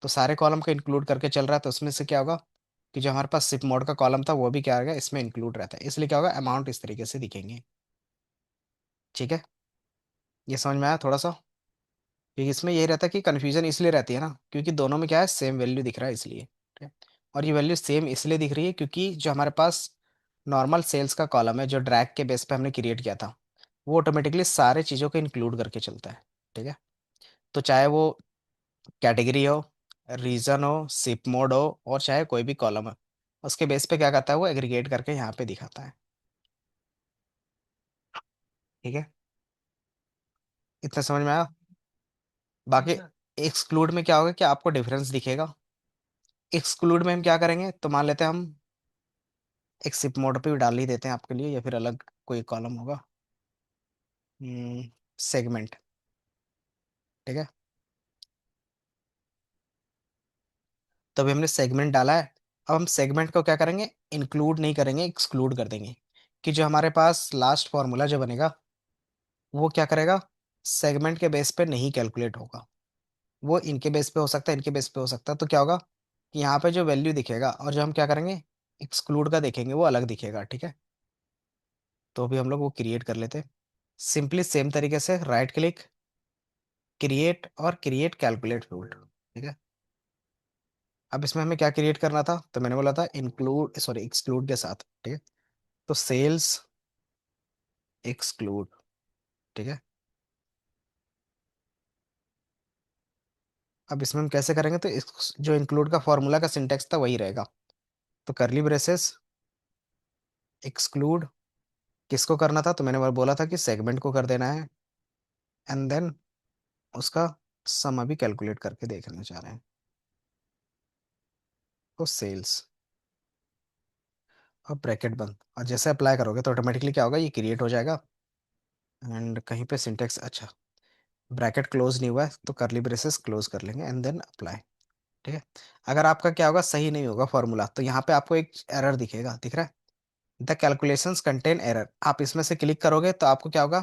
तो सारे कॉलम को इंक्लूड करके चल रहा है, तो उसमें से क्या होगा कि जो हमारे पास सिप मोड का कॉलम था वो भी क्या होगा इसमें इंक्लूड रहता है, इसलिए क्या होगा अमाउंट इस तरीके से दिखेंगे। ठीक है। ये समझ में आया थोड़ा सा। क्योंकि इसमें यही रहता है कि कन्फ्यूजन इसलिए रहती है ना, क्योंकि दोनों में क्या है सेम वैल्यू दिख रहा है इसलिए। ठीक है। और ये वैल्यू सेम इसलिए दिख रही है क्योंकि जो हमारे पास नॉर्मल सेल्स का कॉलम है जो ड्रैग के बेस पे हमने क्रिएट किया था, वो ऑटोमेटिकली सारे चीज़ों को इंक्लूड करके चलता है। ठीक है। तो चाहे वो कैटेगरी हो, रीजन हो, सिप मोड हो, और चाहे कोई भी कॉलम हो, उसके बेस पे क्या करता है वो एग्रीगेट करके यहाँ पे दिखाता है। ठीक है। इतना समझ में आया। बाकी एक्सक्लूड में क्या होगा कि आपको डिफरेंस दिखेगा। एक्सक्लूड में हम क्या करेंगे, तो मान लेते हैं हम एक सिप मोड पे भी डाल ही देते हैं आपके लिए, या फिर अलग कोई कॉलम होगा। सेगमेंट। ठीक है। तो अभी हमने सेगमेंट डाला है। अब हम सेगमेंट को क्या करेंगे, इंक्लूड नहीं करेंगे, एक्सक्लूड कर देंगे। कि जो हमारे पास लास्ट फॉर्मूला जो बनेगा वो क्या करेगा, सेगमेंट के बेस पे नहीं कैलकुलेट होगा। वो इनके बेस पे हो सकता है, इनके बेस पे हो सकता है। तो क्या होगा कि यहाँ पे जो वैल्यू दिखेगा और जो हम क्या करेंगे एक्सक्लूड का देखेंगे वो अलग दिखेगा। ठीक है। तो अभी हम लोग वो क्रिएट कर लेते हैं। सिंपली सेम तरीके से राइट क्लिक, क्रिएट और क्रिएट कैलकुलेट रूल। ठीक है। अब इसमें हमें क्या क्रिएट करना था, तो मैंने बोला था इंक्लूड सॉरी एक्सक्लूड के साथ। ठीक है। तो सेल्स एक्सक्लूड। ठीक है। अब इसमें हम कैसे करेंगे, तो जो इंक्लूड का फॉर्मूला का सिंटेक्स था वही रहेगा। तो करली ब्रेसेस एक्सक्लूड किसको करना था, तो मैंने बोला था कि सेगमेंट को कर देना है। एंड देन उसका सम अभी कैलकुलेट करके देखना चाह रहे हैं। तो सेल्स और ब्रैकेट बंद, और जैसे अप्लाई करोगे तो ऑटोमेटिकली क्या होगा ये क्रिएट हो जाएगा। एंड कहीं पे सिंटेक्स अच्छा, ब्रैकेट क्लोज नहीं हुआ है तो करली ब्रेसेस क्लोज कर लेंगे एंड देन अप्लाई। ठीक है। अगर आपका क्या होगा सही नहीं होगा फॉर्मूला, तो यहाँ पे आपको एक एरर दिखेगा, दिख रहा है द कैलकुलेशंस कंटेन एरर। आप इसमें से क्लिक करोगे तो आपको क्या होगा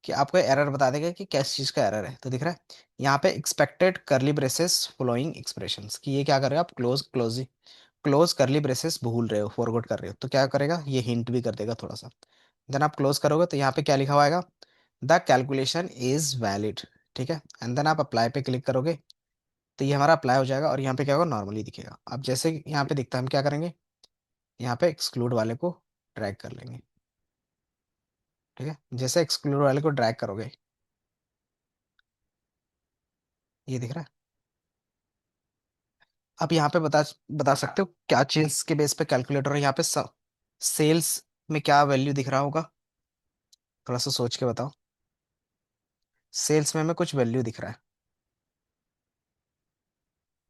कि आपको एरर बता देगा कि किस चीज़ का एरर है। तो दिख रहा है यहाँ पे एक्सपेक्टेड करली ब्रेसेस फॉलोइंग एक्सप्रेशंस, कि ये क्या कर रहे हो आप क्लोज क्लोज क्लोज करली ब्रेसेस भूल रहे हो, फॉरवर्ड कर रहे हो। तो क्या करेगा ये हिंट भी कर देगा थोड़ा सा। देन आप क्लोज करोगे तो यहाँ पे क्या लिखा हुआ आएगा, द कैलकुलेशन इज वैलिड। ठीक है। एंड देन आप अप्लाई पे क्लिक करोगे तो ये हमारा अप्लाई हो जाएगा, और यहाँ पे क्या होगा नॉर्मली दिखेगा। अब जैसे यहाँ पे दिखता है हम क्या करेंगे, यहाँ पे एक्सक्लूड वाले को ड्रैग कर लेंगे। ठीक है। जैसे एक्सक्लूड वाले को ड्रैग करोगे ये दिख रहा है। आप यहाँ पे बता बता सकते हो क्या चीज के बेस पे कैलकुलेटर है यहाँ पे सेल्स में क्या वैल्यू दिख रहा होगा, थोड़ा सा सोच के बताओ। सेल्स में हमें कुछ वैल्यू दिख रहा है,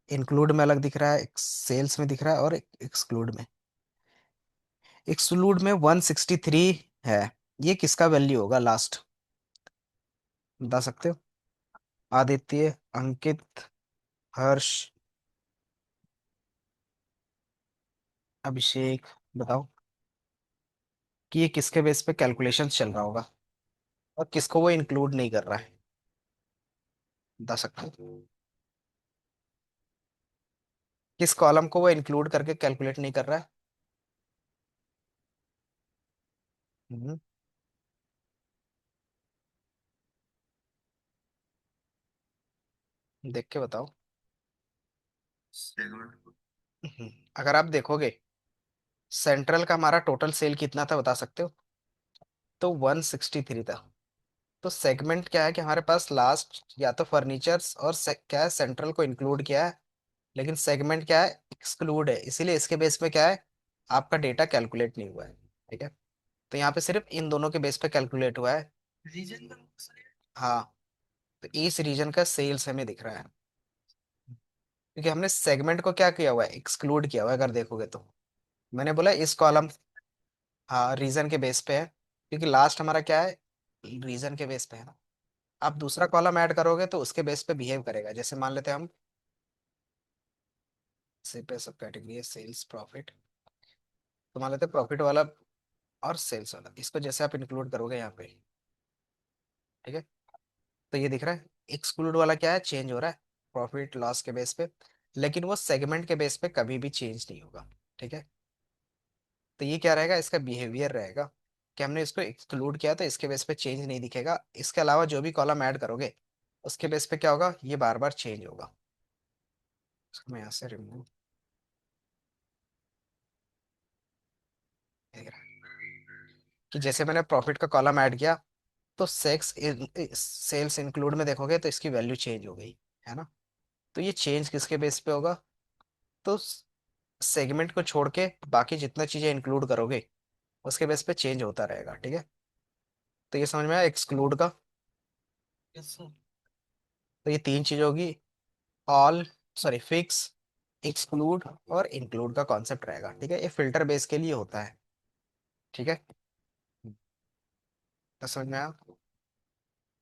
इंक्लूड में अलग दिख रहा है, सेल्स में दिख रहा है, और एक्सक्लूड में। एक्सक्लूड में 163 है। ये किसका वैल्यू होगा लास्ट, बता सकते हो। आदित्य, अंकित, हर्ष, अभिषेक, बताओ कि ये किसके बेस पे कैलकुलेशन चल रहा होगा और किसको वो इंक्लूड नहीं कर रहा है, बता सकते हो। किस कॉलम को वो इंक्लूड करके कैलकुलेट नहीं कर रहा है। हम्म, देख के बताओ। हम्म, अगर आप देखोगे सेंट्रल का हमारा टोटल सेल कितना था बता सकते हो, तो 163 था। तो सेगमेंट क्या है कि हमारे पास लास्ट या तो फर्नीचर्स और क्या है सेंट्रल को इंक्लूड किया है, लेकिन सेगमेंट क्या है एक्सक्लूड है, इसीलिए इसके बेस पे क्या है आपका डेटा कैलकुलेट नहीं हुआ है। ठीक है। तो यहाँ पे सिर्फ इन दोनों के बेस पे कैलकुलेट हुआ है। हाँ। तो इस रीजन का सेल्स हमें दिख रहा है क्योंकि हमने सेगमेंट को क्या किया हुआ है एक्सक्लूड किया हुआ है, अगर देखोगे तो। मैंने बोला इस कॉलम, हाँ रीजन के बेस पे है क्योंकि लास्ट हमारा क्या है रीजन के बेस पे है ना। आप दूसरा कॉलम ऐड करोगे तो उसके बेस पे बिहेव करेगा। जैसे मान लेते हैं हम, से पे सब कैटेगरी है सेल्स प्रॉफिट, तो मान लेते हैं प्रॉफिट वाला और सेल्स वाला, इसको जैसे आप इंक्लूड करोगे यहाँ पे, ठीक है, तो ये दिख रहा है एक्सक्लूड वाला क्या है, चेंज हो रहा है प्रॉफिट लॉस के बेस पे, लेकिन वो सेगमेंट के बेस पे कभी भी चेंज नहीं होगा। ठीक है, तो ये क्या रहेगा, इसका बिहेवियर रहेगा कि हमने इसको एक्सक्लूड किया तो इसके बेस पे चेंज नहीं दिखेगा, इसके अलावा जो भी कॉलम ऐड करोगे उसके बेस पे क्या होगा, ये बार बार चेंज होगा। इसको मैं यहाँ से रिमूव, कि जैसे मैंने प्रॉफिट का कॉलम ऐड किया तो सेल्स इंक्लूड में देखोगे तो इसकी वैल्यू चेंज हो गई, है ना। तो ये चेंज किसके बेस पे होगा, तो सेगमेंट को छोड़ के बाकी जितना चीजें इंक्लूड करोगे उसके बेस पे चेंज होता रहेगा। ठीक है, तो ये समझ में आया एक्सक्लूड का। Yes, sir। तो ये तीन चीज होगी, ऑल, सॉरी फिक्स, एक्सक्लूड और इंक्लूड का कॉन्सेप्ट रहेगा। ठीक है, ये फिल्टर बेस के लिए होता है। ठीक है, तो समझ में आया।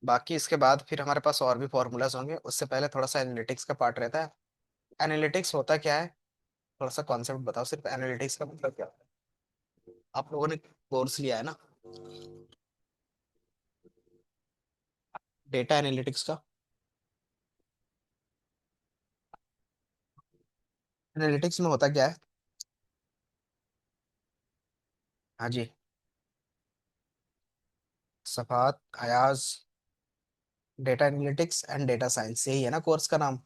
बाकी इसके बाद फिर हमारे पास और भी फॉर्मूलाज होंगे, उससे पहले थोड़ा सा एनालिटिक्स का पार्ट रहता है। एनालिटिक्स होता क्या है, थोड़ा सा कॉन्सेप्ट बताओ, सिर्फ एनालिटिक्स का मतलब क्या होता है। आप लोगों ने कोर्स लिया है ना डेटा एनालिटिक्स का। एनालिटिक्स में होता क्या है। हाँ जी, Safat, Ayaz, data analytics and data science, यही है ना कोर्स का नाम।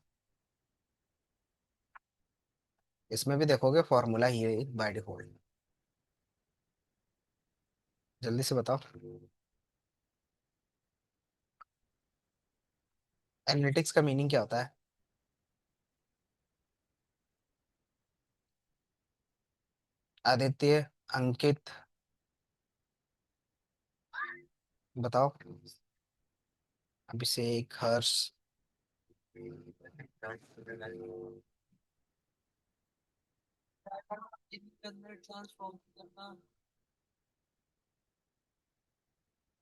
इसमें भी देखोगे फॉर्मूला ही है बाय डिफॉल्ट। जल्दी से बताओ, एनालिटिक्स का मीनिंग क्या होता है। आदित्य, अंकित, बताओ, अभिषेक, हर्ष।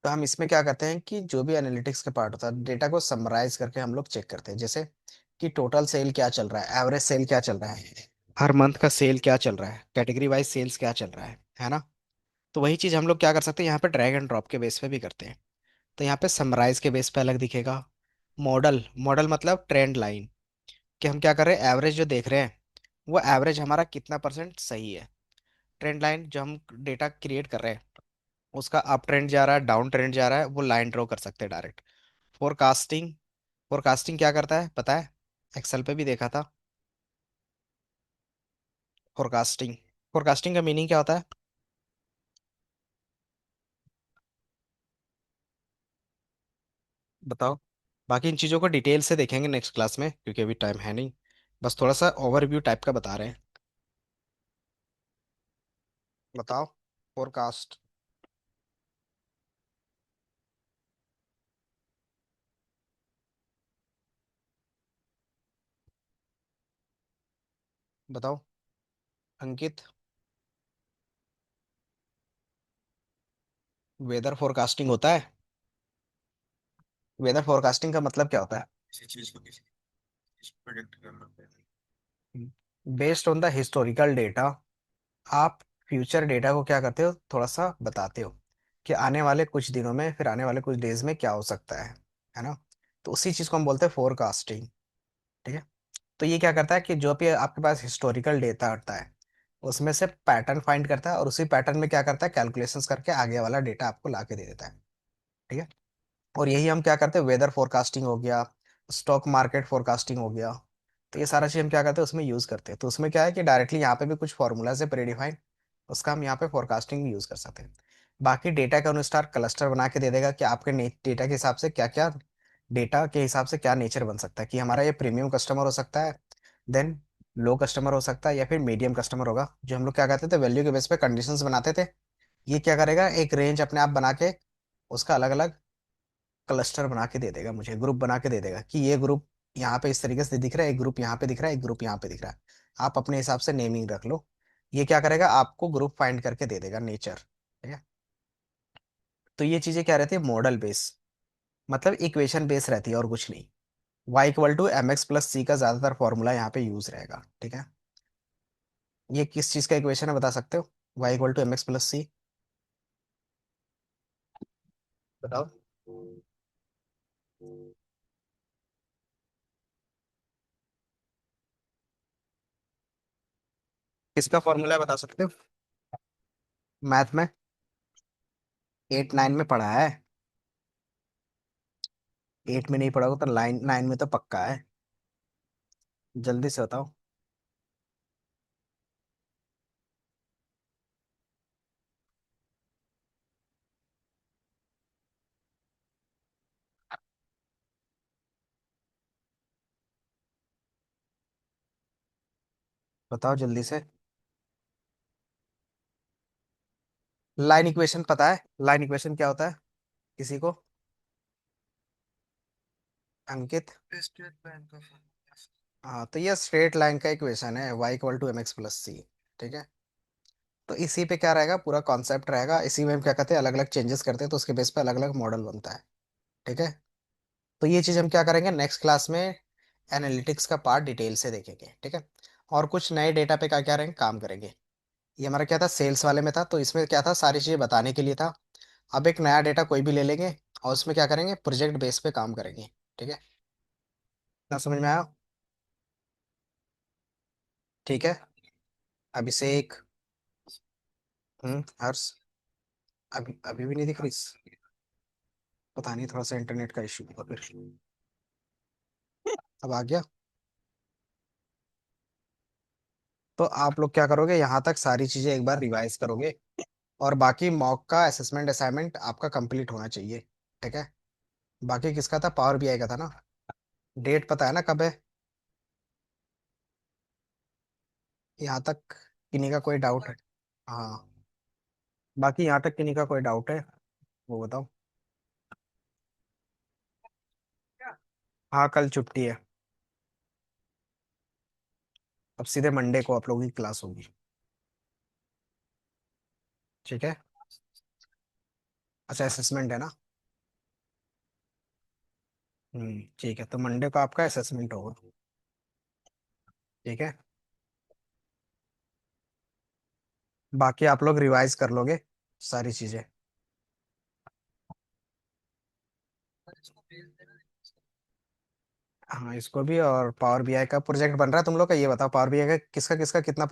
तो हम इसमें क्या करते हैं कि जो भी एनालिटिक्स का पार्ट होता है डेटा को समराइज करके हम लोग चेक करते हैं। जैसे कि टोटल सेल क्या चल रहा है, एवरेज सेल क्या चल रहा है, हर मंथ का सेल क्या चल रहा है, कैटेगरी वाइज सेल्स क्या चल रहा है ना। तो वही चीज हम लोग क्या कर सकते हैं, यहाँ पे ड्रैग एंड ड्रॉप के बेस पे भी करते हैं। तो यहाँ पे समराइज के बेस पे अलग दिखेगा। मॉडल, मॉडल मतलब ट्रेंड लाइन, कि हम क्या कर रहे हैं, एवरेज जो देख रहे हैं वो एवरेज हमारा कितना परसेंट सही है। ट्रेंड लाइन जो हम डेटा क्रिएट कर रहे हैं उसका अप ट्रेंड जा रहा है, डाउन ट्रेंड जा रहा है, वो लाइन ड्रॉ कर सकते हैं डायरेक्ट। फोरकास्टिंग, फोरकास्टिंग क्या करता है पता है, एक्सेल पे भी देखा था। फोरकास्टिंग, फोरकास्टिंग का मीनिंग क्या होता है, बताओ। बाकी इन चीज़ों को डिटेल से देखेंगे नेक्स्ट क्लास में क्योंकि अभी टाइम है नहीं, बस थोड़ा सा ओवरव्यू टाइप का बता रहे हैं। बताओ, फोरकास्ट, बताओ, अंकित। वेदर फोरकास्टिंग होता है, वेदर फोरकास्टिंग का मतलब क्या होता है, किसी चीज को किसी चीज प्रोजेक्ट करना। Based on the historical data आप फ्यूचर डेटा को क्या करते हो, थोड़ा सा बताते हो कि आने वाले कुछ दिनों में, फिर आने वाले कुछ डेज में क्या हो सकता है ना। तो उसी चीज को हम बोलते हैं फोरकास्टिंग। ठीक है, तो ये क्या करता है कि जो भी आपके पास हिस्टोरिकल डेटा आता है उसमें से पैटर्न फाइंड करता है और उसी पैटर्न में क्या करता है, कैलकुलेशंस करके आगे वाला डेटा आपको ला के दे देता है। ठीक है, और यही हम क्या करते हैं, वेदर फोरकास्टिंग हो गया, स्टॉक मार्केट फोरकास्टिंग हो गया, तो ये सारा चीज हम क्या करते हैं उसमें यूज करते हैं। तो उसमें क्या है कि डायरेक्टली यहाँ पे भी कुछ फॉर्मूलाज है प्रीडिफाइंड, उसका हम यहाँ पे फोरकास्टिंग यूज कर सकते हैं। बाकी डेटा के अनुसार क्लस्टर बना के दे देगा कि आपके डेटा के हिसाब से क्या क्या, डेटा के हिसाब से क्या नेचर बन सकता है, कि हमारा ये प्रीमियम कस्टमर हो सकता है, देन लो कस्टमर हो सकता है, या फिर मीडियम कस्टमर होगा। जो हम लोग क्या करते थे वैल्यू के बेस पे कंडीशंस बनाते थे, ये क्या करेगा एक रेंज अपने आप बना के उसका अलग अलग क्लस्टर बना के दे देगा, मुझे ग्रुप बना के दे देगा कि ये ग्रुप यहाँ पे इस तरीके से दिख रहा है, एक ग्रुप यहाँ पे दिख रहा है, एक ग्रुप यहाँ पे दिख रहा है। आप अपने हिसाब से नेमिंग रख लो, ये क्या करेगा आपको ग्रुप फाइंड करके दे देगा नेचर। ठीक है, तो ये चीजें क्या रहती है, मॉडल बेस, मतलब इक्वेशन बेस रहती है और कुछ नहीं। y = mx + c का ज्यादातर फॉर्मूला यहाँ पे यूज रहेगा, ठीक है। ये किस चीज का इक्वेशन है बता सकते हो, y = mx + c? बताओ। किसका फॉर्मूला है बता सकते हो? मैथ में 8 9 में पढ़ा है। 8 में नहीं पढ़ा होगा तो 9 में तो पक्का है। जल्दी से बताओ। बताओ जल्दी से। लाइन इक्वेशन पता है? लाइन इक्वेशन क्या होता है किसी को? अंकित। State Bank of. हाँ, तो ये स्ट्रेट लाइन का इक्वेशन है, y = mx + c। ठीक है। तो इसी पे क्या रहेगा, पूरा कॉन्सेप्ट रहेगा, इसी में हम क्या करते हैं, अलग अलग चेंजेस करते हैं तो उसके बेस पे अलग अलग मॉडल बनता है। ठीक है। तो ये चीज हम क्या करेंगे नेक्स्ट क्लास में, एनालिटिक्स का पार्ट डिटेल से देखेंगे, ठीक है। और कुछ नए डेटा पे क्या क्या रहेंगे, काम करेंगे। ये हमारा क्या था, सेल्स वाले में था, तो इसमें क्या था, सारी चीजें बताने के लिए था। अब एक नया डेटा कोई भी ले लेंगे और उसमें क्या करेंगे, प्रोजेक्ट बेस पे काम करेंगे। ठीक है। ना समझ में आया? ठीक है। अभिषेक। हर्ष। अभी अभी भी नहीं दिख रही? पता नहीं, थोड़ा सा इंटरनेट का इशू होगा फिर। अब आ गया। तो आप लोग क्या करोगे, यहाँ तक सारी चीजें एक बार रिवाइज करोगे, और बाकी मॉक का असेसमेंट असाइनमेंट आपका कंप्लीट होना चाहिए। ठीक है। बाकी किसका था, पावर बीआई का था ना? डेट पता है ना कब है? यहाँ तक किन्हीं का कोई डाउट है? हाँ। बाकी यहाँ तक किन्हीं का कोई डाउट है, वो बताओ। हाँ, कल छुट्टी है। अब सीधे मंडे को आप लोगों की क्लास होगी। ठीक है। अच्छा, असेसमेंट है ना? ठीक है, तो मंडे को आपका असेसमेंट होगा। ठीक है। बाकी आप लोग रिवाइज कर लोगे सारी चीजें। हाँ, इसको भी, और पावर बीआई का प्रोजेक्ट बन रहा है तुम लोग का, ये बताओ पावर बीआई का किसका किसका कितना